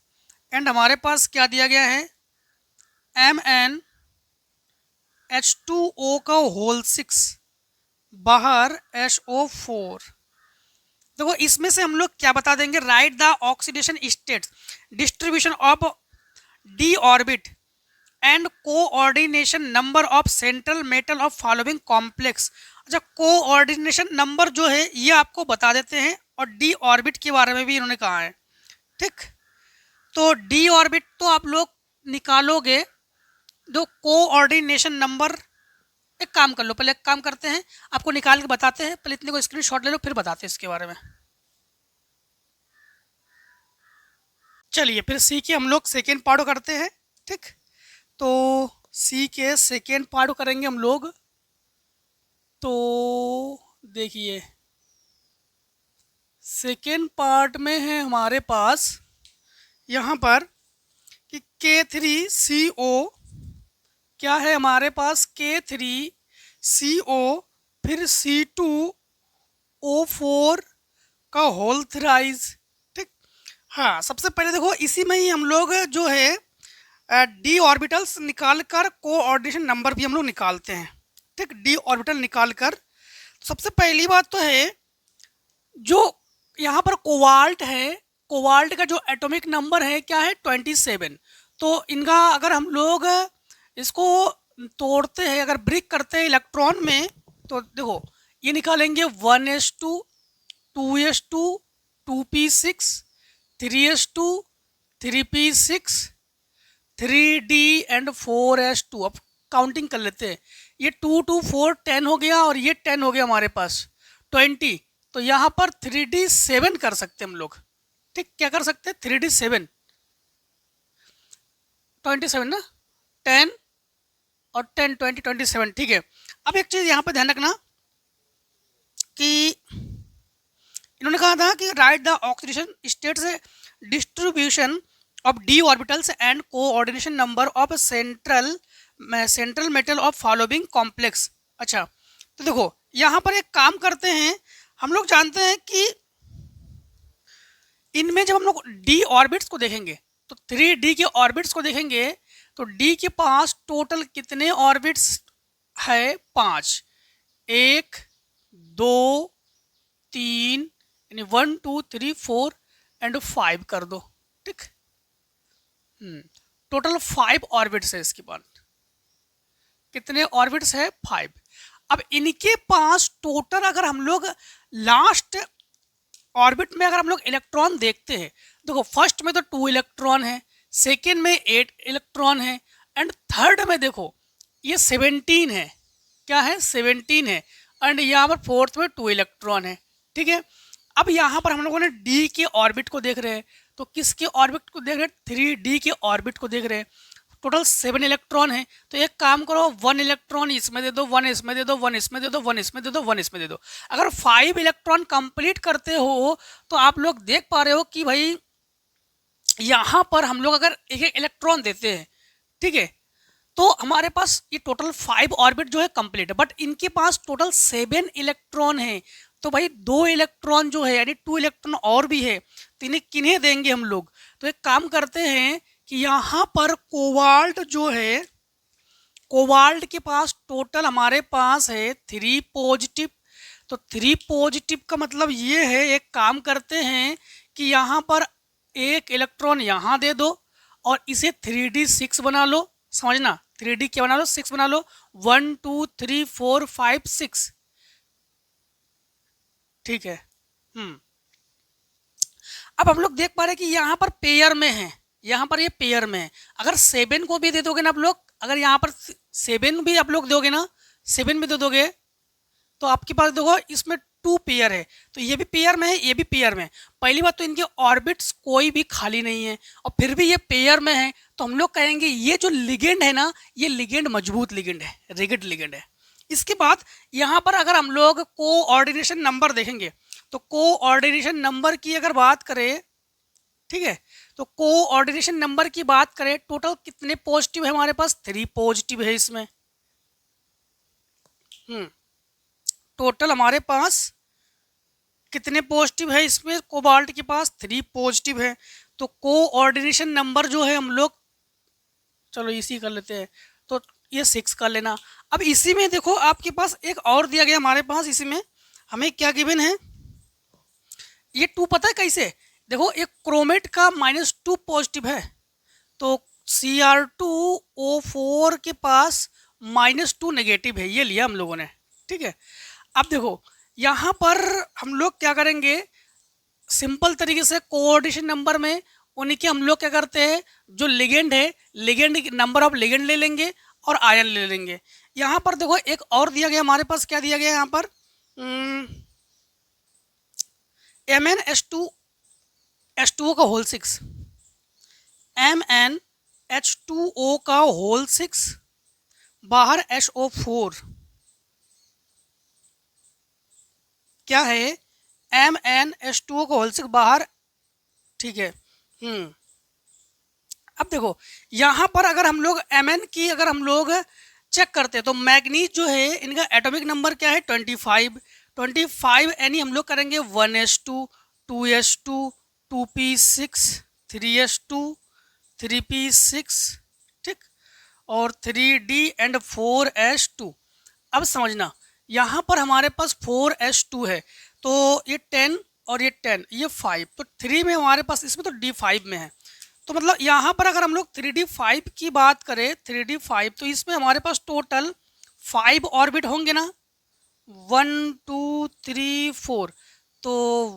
एंड हमारे पास क्या दिया गया है MnH2O का होल 6, बाहर HO4। देखो इसमें से हम लोग क्या बता देंगे, right the oxidation state distribution of D orbit and coordination number of central metal of following complex. अच्छा, कोऑर्डिनेशन नंबर जो है ये आपको बता देते हैं, और डी ऑर्बिट के बारे में भी इन्होंने कहा है, ठीक। तो डी ऑर्बिट तो आप लोग निकालोगे, जो कोऑर्डिनेशन नंबर, एक काम कर लो, पहले एक काम करते हैं, आपको निकाल के बताते हैं, पहले इतने को स्क्रीनशॉट ले लो फिर बताते हैं इसके बारे में। चलिए फिर सी के हम लोग सेकेंड पार्ट करते हैं, ठीक। तो सी के सेकेंड पार्ट करेंगे हम लोग। तो देखिए सेकेंड पार्ट में है हमारे पास यहाँ पर कि K3CO क्या है हमारे पास, K3CO फिर C2O4 का होल थ्राइस, ठीक। हाँ, सबसे पहले देखो इसी में ही हम लोग जो है डी ऑर्बिटल्स निकाल कर कोऑर्डिनेशन नंबर भी हम लोग निकालते हैं, ठीक। डी ऑर्बिटल निकाल कर सबसे पहली बात तो है जो यहाँ पर कोवाल्ट है, कोवाल्ट का जो एटॉमिक नंबर है क्या है 27। तो इनका अगर हम लोग इसको तोड़ते हैं, अगर ब्रेक करते हैं इलेक्ट्रॉन में, तो देखो ये निकालेंगे 1s2 2s2 2p6 3s2 3p6 3d and 4s2। अब काउंटिंग कर लेते हैं, ये 2 2 4 10 हो गया, और ये 10 हो गया हमारे पास 20। तो यहाँ पर 3d7 कर सकते हैं हम लोग, ठीक। क्या कर सकते हैं 3d7, 27 ना, 10 और 10 20 27, ठीक है। अब एक चीज़ यहाँ पर ध्यान रखना कि इन्होंने कहा था कि राइट द ऑक्सीडेशन स्टेट से distribution of D orbitals and coordination number of central metal of following complex. अच्छा, तो देखो यहाँ पर एक काम करते हैं, हम लोग जानते हैं कि इनमें जब हम लोग डी ऑर्बिट्स को देखेंगे, तो 3D के ऑर्बिट्स को देखेंगे, तो डी के पास टोटल कितने ऑर्बिट्स है 5, 1 2 3 यानी 1 2 3 4 एंड 5 कर दो, ठीक। टोटल 5 ऑर्बिट्स है इसके बाद, कितने ऑर्बिट्स है 5। अब इनके पास टोटल अगर हम लोग लास्ट ऑर्बिट में अगर हम लोग इलेक्ट्रॉन देखते हैं, देखो फर्स्ट में तो 2 इलेक्ट्रॉन है, सेकेंड में 8 इलेक्ट्रॉन है, एंड थर्ड में देखो ये 17 है, क्या है 17 है, एंड यहाँ पर फोर्थ में 2 इलेक्ट्रॉन है, ठीक है। अब यहाँ पर हम लोगों ने डी के ऑर्बिट को देख रहे हैं, तो किसके ऑर्बिट को देख रहे हैं 3D के ऑर्बिट को देख रहे हैं। टोटल 7 इलेक्ट्रॉन है। तो एक काम करो, 1 इलेक्ट्रॉन इसमें दे दो, 1 इसमें दे दो, 1 इसमें दे दो, 1 इसमें दे दो, 1 इसमें दे दो। अगर 5 इलेक्ट्रॉन कंप्लीट करते हो तो आप लोग देख पा रहे हो कि भाई यहाँ पर हम लोग अगर एक एक इलेक्ट्रॉन देते हैं, ठीक है, तो हमारे पास ये टोटल 5 ऑर्बिट जो है कंप्लीट है। बट इनके पास टोटल 7 इलेक्ट्रॉन है। तो भाई 2 इलेक्ट्रॉन जो है यानी 2 इलेक्ट्रॉन और भी है, तो इन्हें किन्हें देंगे हम लोग? तो एक काम करते हैं कि यहाँ पर कोबाल्ट जो है, कोबाल्ट के पास टोटल हमारे पास है 3 पॉजिटिव। तो 3 पॉजिटिव का मतलब ये है, एक काम करते हैं कि यहाँ पर एक इलेक्ट्रॉन यहाँ दे दो और इसे 3d6 बना लो। समझना, 3d क्या बना लो? 6 बना लो। 1 2 3 4 5 6, ठीक है। अब हम लोग देख पा रहे हैं कि यहाँ पर पेयर में है, यहाँ पर ये पेयर में है। अगर 7 को भी दे दोगे ना आप लोग, अगर यहाँ पर 7 भी आप लोग दोगे ना, 7 भी दे दोगे, तो आपके पास देखो इसमें 2 पेयर है। तो ये भी पेयर में है, ये भी पेयर में है। पहली बात तो इनके ऑर्बिट्स कोई भी खाली नहीं है और फिर भी ये पेयर में है। तो हम लोग कहेंगे ये जो लिगेंड है ना, ये लिगेंड मजबूत लिगेंड है, रिजिड लिगेंड है। इसके बाद यहाँ पर अगर हम लोग कोऑर्डिनेशन नंबर देखेंगे, तो कोऑर्डिनेशन नंबर की अगर बात करें, ठीक है, तो कोऑर्डिनेशन नंबर की बात करें, टोटल कितने पॉजिटिव है हमारे पास? 3 पॉजिटिव है इसमें। टोटल हमारे पास कितने पॉजिटिव है इसमें? कोबाल्ट के पास 3 पॉजिटिव है। तो कोऑर्डिनेशन नंबर जो है हम लोग, चलो इसी कर लेते हैं, तो ये 6 कर लेना। अब इसी में देखो आपके पास एक और दिया गया हमारे पास, इसी में हमें क्या गिवन है? ये 2 पता है कैसे? देखो एक क्रोमेट का -2 पॉजिटिव है, तो Cr2O4 के पास -2 नेगेटिव है, ये लिया हम लोगों ने, ठीक है। अब देखो यहाँ पर हम लोग क्या करेंगे, सिंपल तरीके से कोऑर्डिनेशन नंबर में उनके हम लोग क्या करते हैं, जो लिगेंड है, लिगेंड नंबर ऑफ लिगेंड ले लेंगे और आयन ले लेंगे। यहाँ पर देखो एक और दिया गया हमारे पास, क्या दिया गया यहाँ पर? MnH2O का होल 6, MnH2O का होल 6, बाहर HO4 क्या है? MnH2O का होल 6 बाहर, ठीक है। अब देखो यहाँ पर अगर हम लोग Mn की अगर हम लोग चेक करते हैं, तो मैग्नीज जो है इनका एटॉमिक नंबर क्या है? 25। 25 यानी हम लोग करेंगे 1s2, 2s2, 2p6, 3s2, 3p6, ठीक, और 3d एंड 4s2। अब समझना, यहाँ पर हमारे पास 4s2 है, तो ये 10 और ये 10, ये 5, तो 3 में हमारे पास, इसमें तो d5 में है। तो मतलब यहाँ पर अगर हम लोग 3d5 की बात करें, 3d5, तो इसमें हमारे पास टोटल 5 ऑर्बिट होंगे ना, 1 2 3 4, तो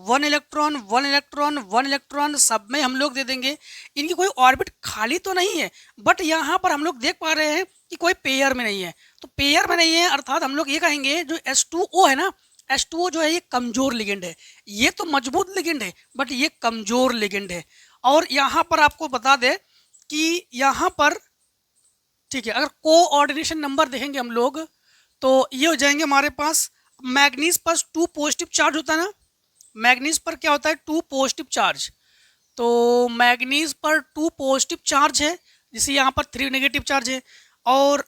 1 इलेक्ट्रॉन 1 इलेक्ट्रॉन 1 इलेक्ट्रॉन सब में हम लोग दे देंगे। इनकी कोई ऑर्बिट खाली तो नहीं है, बट यहाँ पर हम लोग देख पा रहे हैं कि कोई पेयर में नहीं है। तो पेयर में नहीं है अर्थात हम लोग ये कहेंगे जो H2O है ना, H2O जो है ये कमजोर लिगेंड है। ये तो मजबूत लिगेंड है बट ये कमजोर लिगेंड है। और यहाँ पर आपको बता दें कि यहाँ पर, ठीक है, अगर कोऑर्डिनेशन नंबर देखेंगे हम लोग, तो ये हो जाएंगे हमारे पास, मैग्नीज पर 2 पॉजिटिव चार्ज होता है ना, मैग्नीज पर क्या होता है? 2 पॉजिटिव चार्ज। तो मैग्नीज पर 2 पॉजिटिव चार्ज है, जिसे यहाँ पर 3 नेगेटिव चार्ज है। और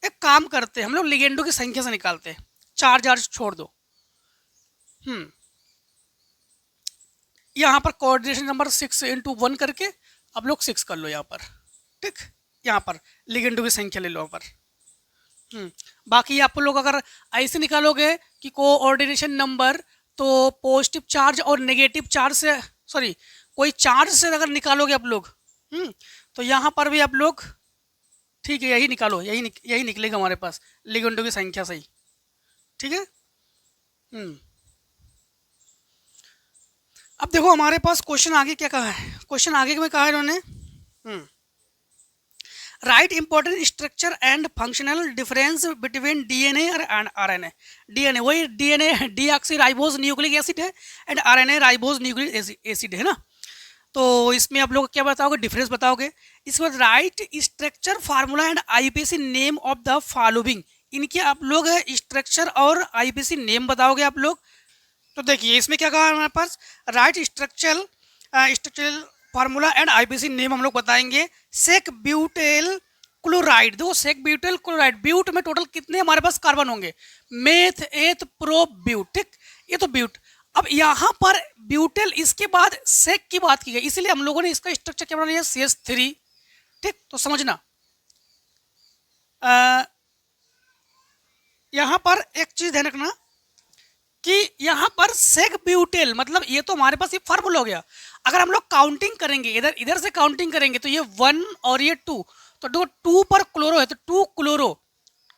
एक काम करते हैं हम लोग, लिगेंडों की संख्या से निकालते हैं, चार्ज छोड़ दो। यहाँ पर कोऑर्डिनेशन नंबर 6 × 1 करके अब लोग 6 कर लो यहाँ पर, ठीक। यहाँ पर लिगेंडों की संख्या ले लो यहाँ पर। बाकी आप लोग अगर ऐसे निकालोगे कि कोऑर्डिनेशन नंबर, तो पॉजिटिव चार्ज और नेगेटिव चार्ज से, सॉरी, कोई चार्ज से अगर निकालोगे आप लोग, तो यहाँ पर भी आप लोग, ठीक है, यही निकालो, यही निकलेगा हमारे पास लिगेंडों की संख्या सही, ठीक है। अब देखो हमारे पास क्वेश्चन आगे क्या कहा है, क्वेश्चन आगे में कहा है इन्होंने, write important structure and functional difference between DNA और आरएनए। डीएनए वही DNA deoxy ribose nucleic acid है, and RNA ribose nucleic acid है ना। तो इसमें आप लोग क्या बताओगे, डिफरेंस बताओगे। इसके बाद right structure formula and IUPAC name of the following, इनके आप लोग स्ट्रक्चर और आईपीसी नेम बताओगे आप लोग। तो देखिए इसमें क्या कहा हमारे पास, write structural formula and IUPAC name हम लोग बताएंगे। सेक ब्यूटेल क्लोराइड, देखो सेक ब्यूटेल क्लोराइड, ब्यूट में टोटल कितने हमारे पास कार्बन होंगे, मेथ एथ प्रो ब्यूट, ठीक, ये तो ब्यूट। अब यहाँ पर ब्यूटेल इसके बाद सेक की बात की गई, इसीलिए हम लोगों ने इसका स्ट्रक्चर क्या बना लिया, CH3, ठीक। तो समझना यहाँ पर एक चीज ध्यान रखना कि यहाँ पर सेक ब्यूटेल मतलब ये तो हमारे पास ये फार्मूला हो गया। अगर हम लोग काउंटिंग करेंगे, इधर इधर से काउंटिंग करेंगे तो ये 1 और ये 2, तो देखो 2 पर क्लोरो है तो 2 क्लोरो,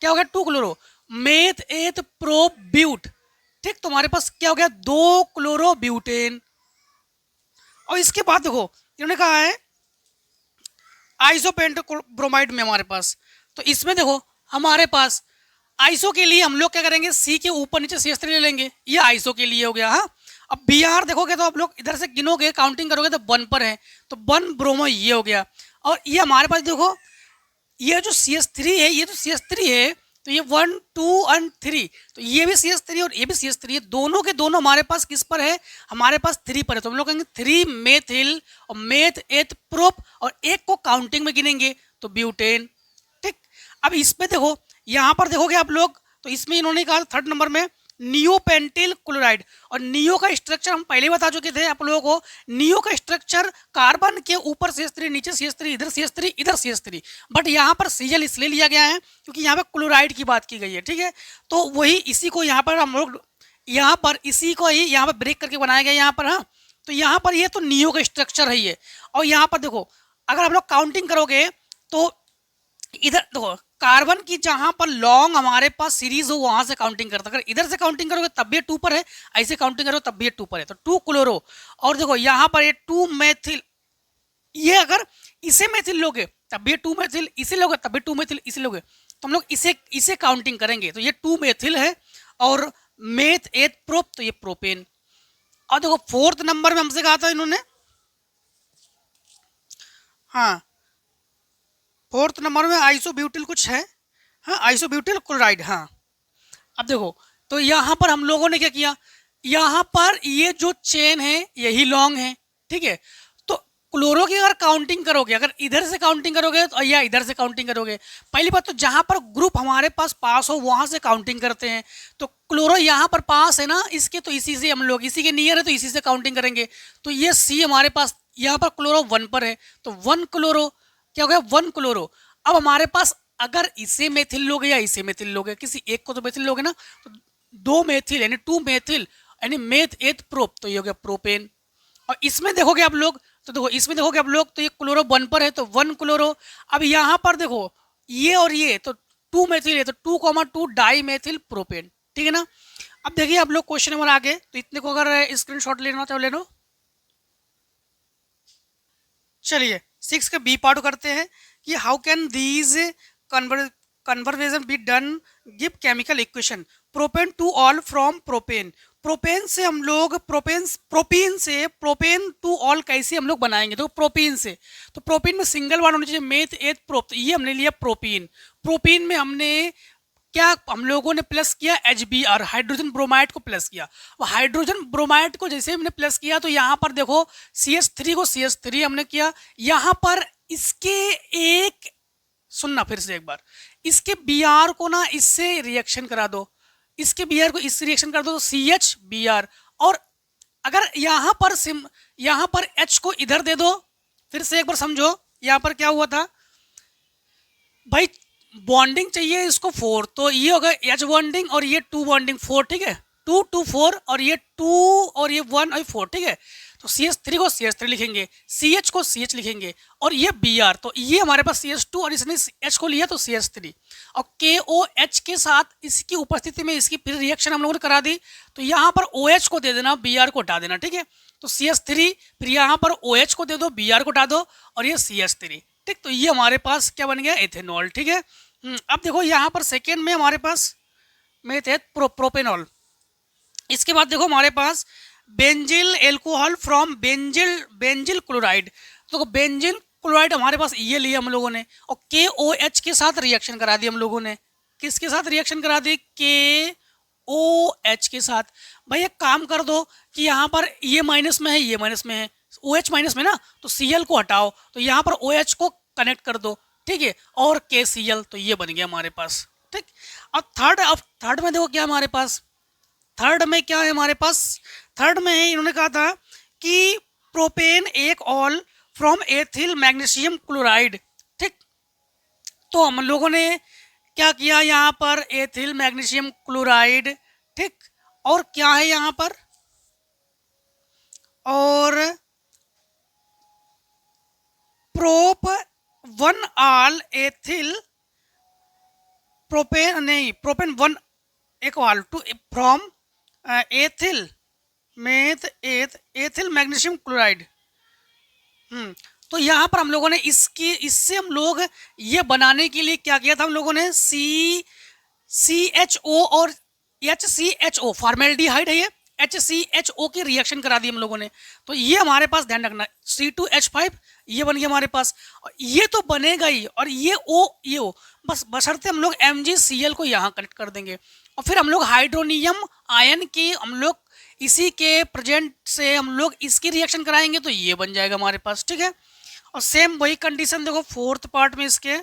क्या हो गया 2 chloro, meth eth pro but, ठीक। तो हमारे पास क्या हो गया 2 क्लोरो ब्यूटेन। और इसके बाद देखो इन्होंने कहा है आइसोपेंट ब्रोमाइड में हमारे पास, तो इसमें देखो हमारे पास आइसो के लिए हम लोग क्या करेंगे, सी के ऊपर नीचे CH3 ले लेंगे, ये आइसो के लिए हो गया। हाँ, अब Br देखोगे तो आप लोग इधर से गिनोगे काउंटिंग करोगे तो 1 पर है, तो 1 ब्रोमो ये हो गया। और ये हमारे पास देखो ये जो CH3 है, ये तो CH3 है, तो ये 1 2 और 3, तो ये भी CH3 और ये भी CH3 है, दोनों के दोनों हमारे पास किस पर है, हमारे पास 3 पर है। तो हम लोग कहेंगे 3 मेथिल और मेथ एथ प्रोप, और एक को काउंटिंग में गिनेंगे तो ब्यूटेन, ठीक। अब इसमें देखो यहाँ पर देखोगे आप लोग, तो इसमें इन्होंने कहा 3rd नंबर में नियोपेंटिल क्लोराइड, और नियो का स्ट्रक्चर हम पहले बता चुके थे आप लोगों को। नियो का स्ट्रक्चर कार्बन के ऊपर CH3, नीचे CH3, इधर CH3, इधर CH3, बट यहाँ पर Cl इसलिए लिया गया है क्योंकि यहाँ पर क्लोराइड की बात की गई है, ठीक है। तो वही इसी को यहाँ पर हम लोग यहाँ पर इसी को ही यहाँ पर ब्रेक करके बनाया गया यहाँ पर। हाँ, तो यहाँ पर ये तो नियो का स्ट्रक्चर है ये। और यहाँ पर देखो अगर हम लोग काउंटिंग करोगे तो इधर देखो कार्बन की जहां पर लॉन्ग हमारे पास सीरीज हो वहां से काउंटिंग करता, अगर इधर से काउंटिंग करोगे तब भी ये 2 पर है, ऐसे काउंटिंग करोगे तब भी ये 2 पर है, तो 2 क्लोरो। और देखो यहाँ पर ये 2 मेथिल, ये अगर इसे मेथिल लोगे तब भी ये 2 मेथिल, इसे लोगे तब भी 2 मेथिल, इसे लोगे तो हम लोग इसे काउंटिंग करेंगे तो ये 2 मेथिल है, और मेथ एथ प्रोप तो ये प्रोपेन। और देखो 4th नंबर में हमसे कहा था इन्होंने, हाँ 4th नंबर में आइसोब्यूटिल कुछ है, हाँ आइसोब्यूटिल क्लोराइड। हाँ, अब देखो तो यहाँ पर हम लोगों ने क्या किया, यहाँ पर ये जो चेन है यही लॉन्ग है, ठीक है। तो क्लोरो की अगर काउंटिंग करोगे, अगर इधर से काउंटिंग करोगे तो या इधर से काउंटिंग करोगे, पहली बात तो जहाँ पर ग्रुप हमारे पास पास हो वहाँ से काउंटिंग करते हैं। तो क्लोरो यहाँ पर पास है ना इसके, तो इसी से हम लोग, इसी के नियर है तो इसी से काउंटिंग करेंगे। तो ये C हमारे पास यहाँ पर क्लोरो 1 पर है, तो 1 क्लोरो क्या हो गया 1 क्लोरो। अब हमारे पास अगर इसे मेथिल लोगे या इसे मेथिल लोगे, किसी एक को तो मेथिल लोगे ना, तो 2 मेथिल यानी 2 मेथिल यानी मेथ एथ प्रोप, तो ये हो गया प्रोपेन। और इसमें देखोगे आप लोग, तो देखो इसमें देखोगे आप लोग तो ये क्लोरो 1 पर है तो 1 क्लोरो। अब यहाँ पर देखो ये और ये तो 2 मेथिल है तो 2,2 डाई मेथिल प्रोपेन, ठीक है ना। अब देखिए आप लोग क्वेश्चन नंबर आगे, तो इतने को अगर स्क्रीनशॉट लेना तो ले लो। चलिए 6 के बी पार्ट करते हैं कि how can these conversation be done, give chemical equation propane two all from propane. Propane से हम लोग प्रोपीन से प्रोपेन टू ऑल कैसे हम लोग बनाएंगे, तो प्रोपीन से, तो प्रोपीन में सिंगल वन होना चाहिए, मेथ एथ प्रोप, तो ये हमने लिया प्रोपीन। प्रोपीन में हमने क्या हम लोगों ने प्लस किया HBr, हाइड्रोजन ब्रोमाइड को प्लस किया। अब हाइड्रोजन ब्रोमाइड को जैसे हमने प्लस किया तो यहाँ पर देखो CH3 को CH3 हमने किया, यहाँ पर इसके एक सुनना फिर से एक बार, इसके Br को ना इससे रिएक्शन करा दो, इसके Br को इससे रिएक्शन कर दो तो CHBr। और अगर यहाँ पर H को इधर दे दो, फिर से एक बार समझो यहाँ पर क्या हुआ था भाई, बॉन्डिंग चाहिए इसको 4, तो ये होगा H बॉन्डिंग और ये 2 बॉन्डिंग 4, ठीक है 2 2 4, और ये 2 और ये 1 और 4, ठीक है। तो CH3 को CH3 लिखेंगे, CH को CH लिखेंगे, और ये Br, तो ये हमारे पास CH2 और इसने H को लिया तो CH3, और KOH के साथ इसकी उपस्थिति में इसकी फिर रिएक्शन हम लोगों ने करा दी, तो यहाँ पर OH को दे देना, Br को हटा देना, ठीक है। तो CH3 फिर यहाँ पर OH को दे दो, Br को हटा दो, और ये CH3, ठीक। तो ये हमारे पास क्या बन गया एथेनॉल, ठीक है। अब देखो यहाँ पर सेकेंड में हमारे पास मेथ एथ प्रोपेनॉल। इसके बाद देखो हमारे पास benzyl alcohol from benzyl benzyl chloride. तो बेंजिल क्लोराइड हमारे पास ये लिया हम लोगों ने, और KOH के साथ रिएक्शन करा दी हम लोगों ने। किसके साथ रिएक्शन करा दी? KOH के साथ। भाई एक काम कर दो कि यहाँ पर ये माइनस में है, ये माइनस में है, OH माइनस में ना, तो Cl को हटाओ, तो यहाँ पर OH को कनेक्ट कर दो, ठीक है, और KCl, तो ये बन गया हमारे पास, ठीक। अब थर्ड में देखो क्या हमारे पास, थर्ड में क्या है हमारे पास, थर्ड में है, इन्होंने कहा था कि प्रोपेन एक all from ethyl magnesium chloride, ठीक। तो हम लोगों ने क्या किया यहाँ पर, एथिल मैग्नीशियम क्लोराइड, ठीक, और क्या है यहाँ पर, और प्रोप 1 ऑल एथिल प्रोपेन, नहीं, propane 1 equal to from ethyl ethyl magnesium chloride. तो यहाँ पर हम लोगों ने इससे हम लोग ये बनाने के लिए क्या किया था, हम लोगों ने CHO और HCHO, फॉर्मेल्डिहाइड है ये, HCHO की रिएक्शन करा दी हम लोगों ने। तो ये हमारे पास ध्यान रखना, C2H5 ये बन गया हमारे पास, और ये तो बनेगा ही, और ये O बस बशर्ते हम लोग MgCl को यहाँ कनेक्ट कर देंगे, और फिर हम लोग हाइड्रोनियम आयन की हम लोग इसी के प्रेजेंट से हम लोग इसकी रिएक्शन कराएंगे, तो ये बन जाएगा हमारे पास, ठीक है। और सेम वही कंडीशन देखो फोर्थ पार्ट में, इसके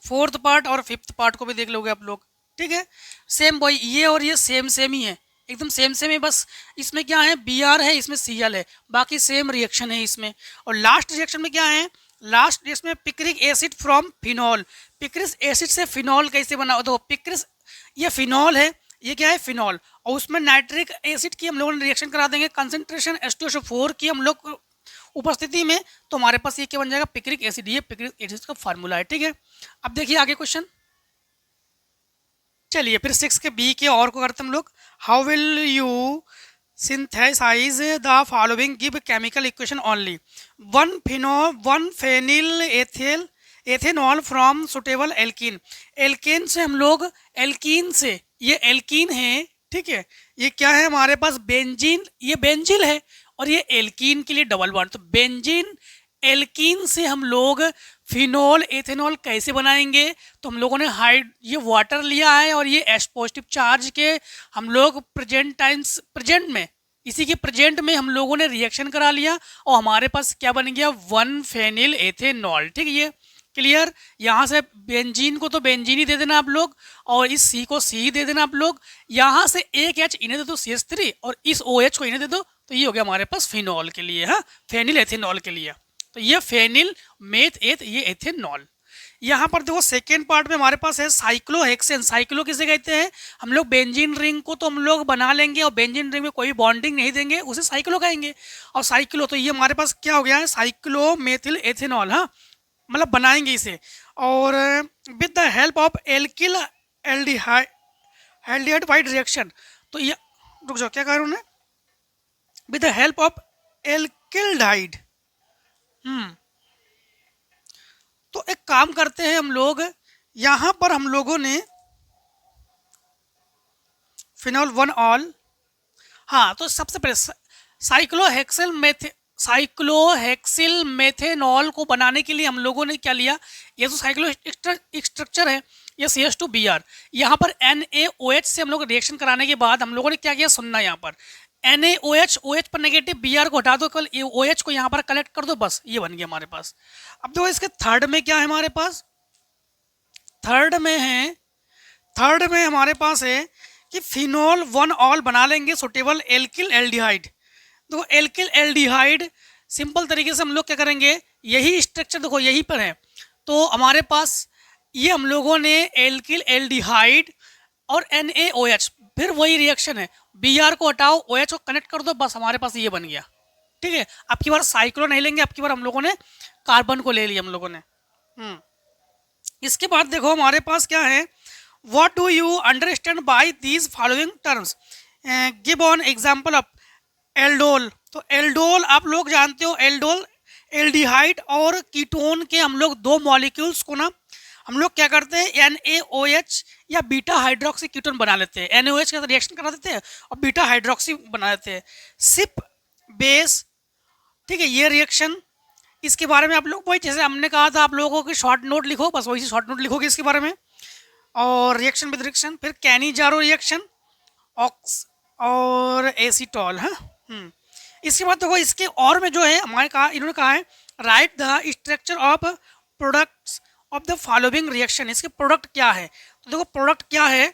फोर्थ पार्ट और फिफ्थ पार्ट को भी देख लोगे आप लोग, ठीक है। सेम वही, ये और ये सेम ही है, एकदम सेम ही, बस इसमें क्या है, Br है, इसमें Cl है, बाकी सेम रिएक्शन है इसमें। और लास्ट रिएक्शन में क्या है, लास्ट इसमें picric acid from phenol. Picric acid से फिनॉल कैसे बना, तो पिक्रिक ये फिनॉल है, ये क्या है, फिनॉल, और उसमें नाइट्रिक एसिड की हम लोगों ने रिएक्शन करा देंगे, कंसंट्रेशन H2SO4 की हम लोग उपस्थिति में, तो हमारे पास ये क्या बन जाएगा, पिक्रिक एसिड। ये पिक्रिक एसिड का फार्मूला है, ठीक है। अब देखिए आगे क्वेश्चन, चलिए फिर 6 के बी के और को करते हम लोग। How will you synthesize the following, give chemical equation only, 1 phenyl ethanol from suitable alkene. Alkane से हम लोग, एल्कीन से, ये एल्कीन है, ठीक है, ये क्या है हमारे पास, बेंजीन, ये बेंजिल है, और ये एल्कीन के लिए डबल बॉन्ड, तो बेंजीन एल्कीन से हम लोग फिनॉल एथेनॉल कैसे बनाएंगे, तो हम लोगों ने ये वाटर लिया है, और ये H पॉजिटिव चार्ज के हम लोग प्रेजेंट में, इसी के प्रेजेंट में हम लोगों ने रिएक्शन करा लिया, और हमारे पास क्या बन गया, 1 फेनिल एथेनॉल, ठीक है। ये क्लियर, यहाँ से बेंजीन को तो बेंजीन ही दे देना आप लोग, और इस C को C ही दे देना आप लोग, यहाँ से एक H इन्हें दे दो CH3, और इस OH को इन्हें दे दो, तो ये हो गया हमारे पास फिनॉल के लिए, हाँ, फेनिल एथेनॉल के लिए। तो ये फेनिल मेथ एथ, ये एथेनॉल। यहाँ पर देखो सेकेंड पार्ट में हमारे पास है साइक्लोहेक्सेन। साइक्लो किसे कहते हैं, हम लोग बेंजीन रिंग को तो हम लोग बना लेंगे, और बेंजीन रिंग में कोई बॉन्डिंग नहीं देंगे, उसे साइक्लो कहेंगे। और साइक्लो, तो ये हमारे पास क्या हो गया है, साइक्लोमेथिल एथेनॉल, हाँ, मतलब बनाएंगे इसे, और with the help of alkyl aldehyde reaction. तो ये, रुक जाओ, क्या कह रहा हूँ, विद द हेल्प ऑफ एल्किल्डाइड। तो एक काम करते हैं हम लोग, यहां पर हम लोगों ने फिनॉल 1 ऑल, हाँ, तो सबसे पहले साइक्लोहेक्सिल मेथेनॉल को बनाने के लिए हम लोगों ने क्या लिया, ये तो साइक्लो स्ट्रक्चर है, ये CH2Br, यहाँ पर NaOH से हम लोग रिएक्शन कराने के बाद हम लोगों ने क्या किया, सुनना, यहाँ पर NaOH, OH पर नेगेटिव, Br को हटा दो, केवल OH को यहाँ पर कलेक्ट कर दो, बस ये बन गया हमारे पास। अब देखो इसके थर्ड में क्या है हमारे पास, थर्ड में हमारे पास है कि फिनॉल 1 ऑल बना लेंगे सुटेबल एल्किल एल्डिहाइड। देखो एल्किल एल्डिहाइड सिंपल तरीके से हम लोग क्या करेंगे, यही स्ट्रक्चर देखो यहीं पर है, तो हमारे पास ये हम लोगों ने एल्किल एल्डिहाइड और NaOH, फिर वही रिएक्शन है, Br को हटाओ, OH को कनेक्ट कर दो, बस हमारे पास ये बन गया, ठीक है। अब की बार साइक्लो नहीं लेंगे, अब की बार हम लोगों ने कार्बन को ले लिया हम लोगों ने। इसके बाद देखो हमारे पास क्या है, what do you understand by these following terms, give on example of aldol. तो एल्डोल आप लोग जानते हो, एल्डोल एल्डिहाइड और कीटोन के हम लोग 2 मॉलिक्यूल्स को ना हम लोग क्या करते हैं NaOH या बीटा हाइड्रोक्सी कीटोन बना लेते हैं, NaOH के साथ रिएक्शन करा देते हैं और बीटा हाइड्रोक्सी बना देते हैं, सिप बेस। ठीक है, ये रिएक्शन, इसके बारे में आप लोग वही जैसे हमने कहा था आप लोगों को शॉर्ट नोट लिखो, बस वही शॉर्ट नोट लिखोगे इसके बारे में। और रिएक्शन विद रिएक्शन, फिर कैनिजारो रिएक्शन, ऑक्स और एसीटॉल। हाँ, इसके बाद देखो इसके और में जो है हमारे कहा, इन्होंने कहा है right the structure of products of the following reaction. इसके प्रोडक्ट क्या है, तो देखो प्रोडक्ट क्या है,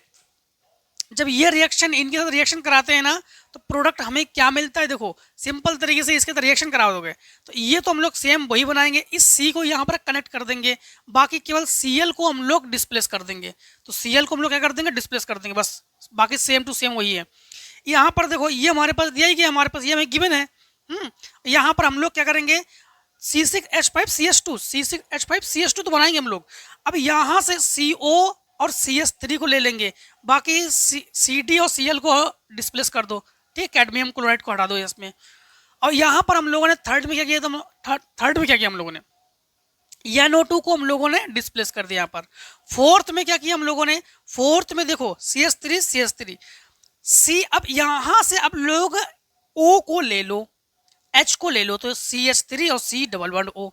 जब ये रिएक्शन इनके साथ रिएक्शन कराते हैं ना तो प्रोडक्ट हमें क्या मिलता है। देखो सिंपल तरीके से इसके साथ रिएक्शन करा दोगे तो ये तो हम लोग सेम वही बनाएंगे, इस सी को यहाँ पर कनेक्ट कर देंगे, बाकी केवल Cl को हम लोग डिस्प्लेस कर देंगे। तो Cl को हम लोग क्या कर देंगे, डिस्प्लेस कर देंगे, बस बाकी सेम टू सेम वही है। यहाँ पर देखो ये हमारे पास दिया ही कि हमारे पास ये हमें गिवन है। यहाँ पर हम लोग क्या करेंगे, C6H5CH2 C6H5CH2 तो बनाएंगे हम लोग। अब यहाँ से CO और CH3 को ले लेंगे, बाकी CD और Cl को डिस्प्लेस कर दो। ठीक, कैडमियम क्लोराइड को हटा दो इसमें। और यहाँ पर हम लोगों ने थर्ड में क्या किया था, थर्ड में क्या किया हम लोगों ने, NO2 को हम लोगों ने डिस्प्लेस कर दिया यहाँ पर। फोर्थ में क्या किया हम लोगों ने, फोर्थ में देखो CH3 C, अब यहाँ से अब लोग O को ले लो, H को ले लो, तो CH3 और C डबल बॉन्ड O।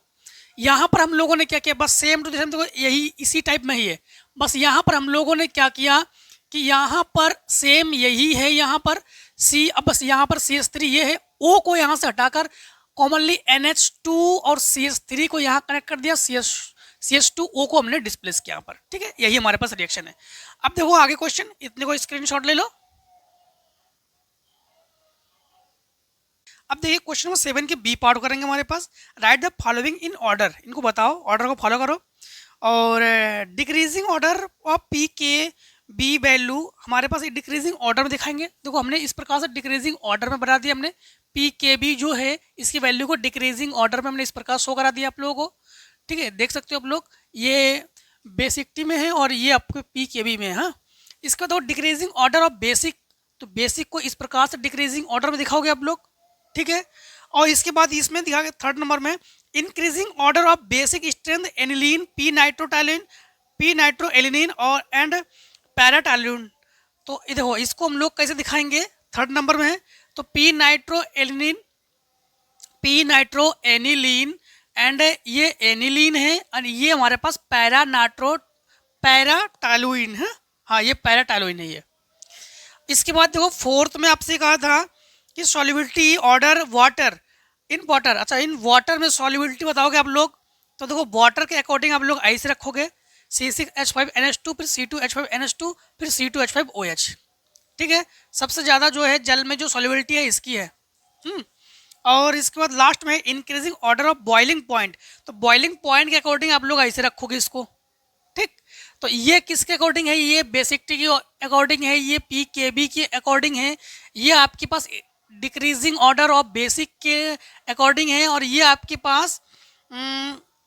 यहाँ पर हम लोगों ने क्या किया, बस सेम टू सेम, देखो यही इसी टाइप में ही है, बस यहाँ पर हम लोगों ने क्या किया कि यहाँ पर सेम यही है, यहाँ पर C, अब बस यहाँ पर CH3 ये है, O को यहाँ से हटाकर कॉमनली NH2 और CH3 को यहाँ कनेक्ट कर दिया, CH2O को हमने डिस्प्लेस किया यहाँ पर। ठीक है, यही हमारे पास रिएक्शन है। अब देखो आगे क्वेश्चन, इतने को स्क्रीनशॉट ले लो। अब देखिए क्वेश्चन नंबर 7 के बी पार्ट करेंगे हमारे पास, write the following in order. इनको बताओ, ऑर्डर को फॉलो करो। और decreasing order of P K B value हमारे पास डिक्रीजिंग ऑर्डर में दिखाएंगे। देखो हमने इस प्रकार से डिक्रीजिंग ऑर्डर में बना दिया, हमने पी के बी जो है इसकी वैल्यू को डिक्रीजिंग ऑर्डर में हमने इस प्रकार शो करा दिया आप लोगों को। ठीक है, देख सकते हो आप लोग, ये बेसिक टी में है और ये आपको पी के बी में है। हाँ, इसका तो डिक्रीजिंग ऑर्डर ऑफ बेसिक, तो बेसिक को इस प्रकार से डिक्रीजिंग ऑर्डर में दिखाओगे आप लोग। ठीक है, और इसके बाद इसमें दिखा गया थर्ड नंबर में increasing order of basic strength aniline, P nitrotoluene, P nitroaniline और एंड पैराटाइलिन। तो देखो इसको हम लोग कैसे दिखाएंगे, थर्ड नंबर में है, तो पी नाइट्रोएलिनिन, पी नाइट्रोएनिलीन एंड ये एनिलीन है और ये हमारे पास पैराटाइलिन है। हाँ, ये पैराटाइलिन है ये। इसके बाद देखो फोर्थ में आपसे कहा था कि solubility order water in water. अच्छा, इन वाटर में सॉल्युबिलिटी बताओगे आप लोग, तो देखो वाटर के अकॉर्डिंग आप लोग ऐसे रखोगे, C6H5NH2 फिर C2H5NH2 फिर C2H5OH। ठीक है, सबसे ज़्यादा जो है जल में जो सॉल्युबिलिटी है इसकी है। और इसके बाद लास्ट में increasing order of boiling point, तो बॉइलिंग पॉइंट के अकॉर्डिंग आप लोग ऐसे रखोगे इसको। ठीक, तो ये किसके अकॉर्डिंग है, ये बेसिक टी के अकॉर्डिंग है, ये पी के बी के अकॉर्डिंग है, ये आपके पास डिक्रीजिंग ऑर्डर ऑफ बेसिक के अकॉर्डिंग है, और ये आपके पास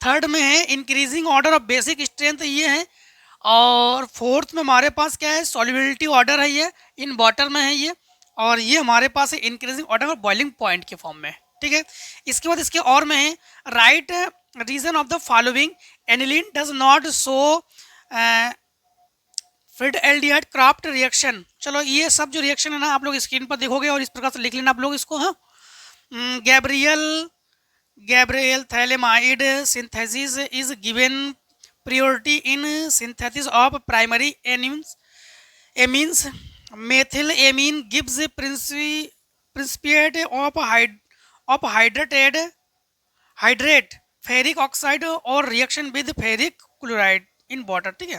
थर्ड में है increasing order of basic strength ये है, और फोर्थ में हमारे पास क्या है, सॉल्युबिलिटी ऑर्डर है ये इन वाटर में है ये, और ये हमारे पास है increasing order of boiling point के फॉर्म में। ठीक है, इसके बाद इसके और में है write reason of the following, aniline does not show Friedel aldehyde craft reaction. चलो ये सब जो रिएक्शन है ना आप लोग स्क्रीन पर देखोगे और इस प्रकार से लिख लेना आप लोग इसको। हाँ, Gabriel phthalimide synthesis is given priority in synthesis of primary amines. Methyl amine gives precipitate of hydrate ferric oxide और reaction with ferric chloride in water। ठीक है,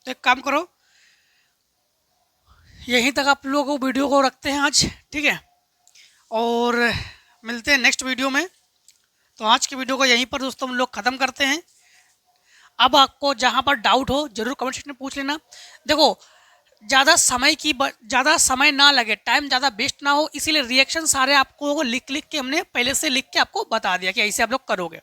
तो एक काम करो, यहीं तक आप लोगों को वीडियो को रखते हैं आज। ठीक है, और मिलते हैं नेक्स्ट वीडियो में। तो आज की वीडियो को यहीं पर दोस्तों हम लोग ख़त्म करते हैं। अब आपको जहाँ पर डाउट हो जरूर कमेंट सेक्शन में पूछ लेना। देखो ज़्यादा समय ना लगे, टाइम ज़्यादा वेस्ट ना हो, इसीलिए रिएक्शन सारे आपको लिख के हमने पहले से लिख के आपको बता दिया कि ऐसे आप लोग करोगे।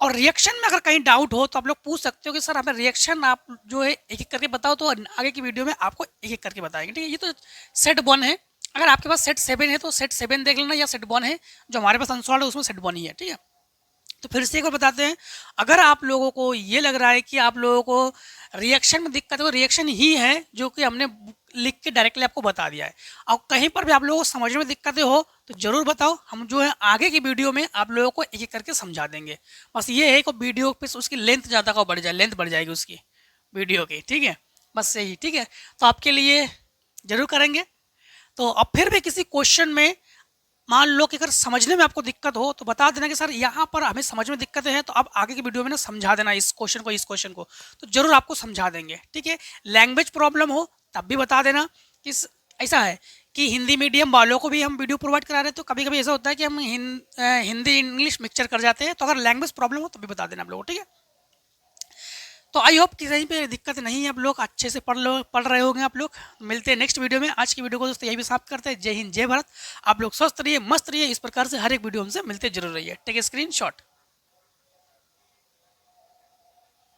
और रिएक्शन में अगर कहीं डाउट हो तो आप लोग पूछ सकते हो कि सर हमें रिएक्शन आप जो है एक एक करके बताओ, तो आगे की वीडियो में आपको एक एक करके बताएंगे। ठीक है, ये तो सेट 1 है, अगर आपके पास सेट 7 है तो सेट 7 देख लेना, या सेट 1 है जो हमारे पास अनसॉल्व है उसमें सेट 1 ही है। ठीक है, तो फिर से एक बार बताते हैं, अगर आप लोगों को ये लग रहा है कि आप लोगों को रिएक्शन में दिक्कत है, तो रिएक्शन ही है जो कि हमने लिख के डायरेक्टली आपको बता दिया है। और कहीं पर भी आप लोगों को समझ में दिक्कतें हो तो ज़रूर बताओ, हम जो है आगे की वीडियो में आप लोगों को एक एक करके समझा देंगे। बस ये है कि वीडियो पे उसकी लेंथ ज़्यादा का बढ़ जाए, लेंथ बढ़ जाएगी उसकी वीडियो की, ठीक है, बस यही, ठीक है। तो आपके लिए ज़रूर करेंगे। तो अब फिर भी किसी क्वेश्चन में मान लो कि अगर समझने में आपको दिक्कत हो तो बता देना कि सर यहाँ पर हमें समझ में दिक्कतें हैं, तो आप आगे की वीडियो में ना समझा देना इस क्वेश्चन को तो जरूर आपको समझा देंगे, ठीक है। लैंग्वेज प्रॉब्लम हो तब भी बता देना कि ऐसा है कि हिंदी मीडियम वालों को भी हम वीडियो प्रोवाइड करा रहे हैं, तो कभी कभी ऐसा होता है कि हम हिंदी इंग्लिश मिक्सचर कर जाते हैं, तो अगर लैंग्वेज प्रॉब्लम हो तो भी बता देना आप लोगों को, ठीक है। तो आई होप कि कहीं पे दिक्कत नहीं है, आप लोग अच्छे से पढ़ रहे होंगे आप लोग। मिलते हैं नेक्स्ट वीडियो में। आज की वीडियो को दोस्तों यही भी समाप्त करते हैं। जय हिंद, जय भारत। आप लोग स्वस्थ रहिए, मस्त रहिए। इस प्रकार से हर एक वीडियो हमसे मिलते जरूर रहिए। Take a screen shot.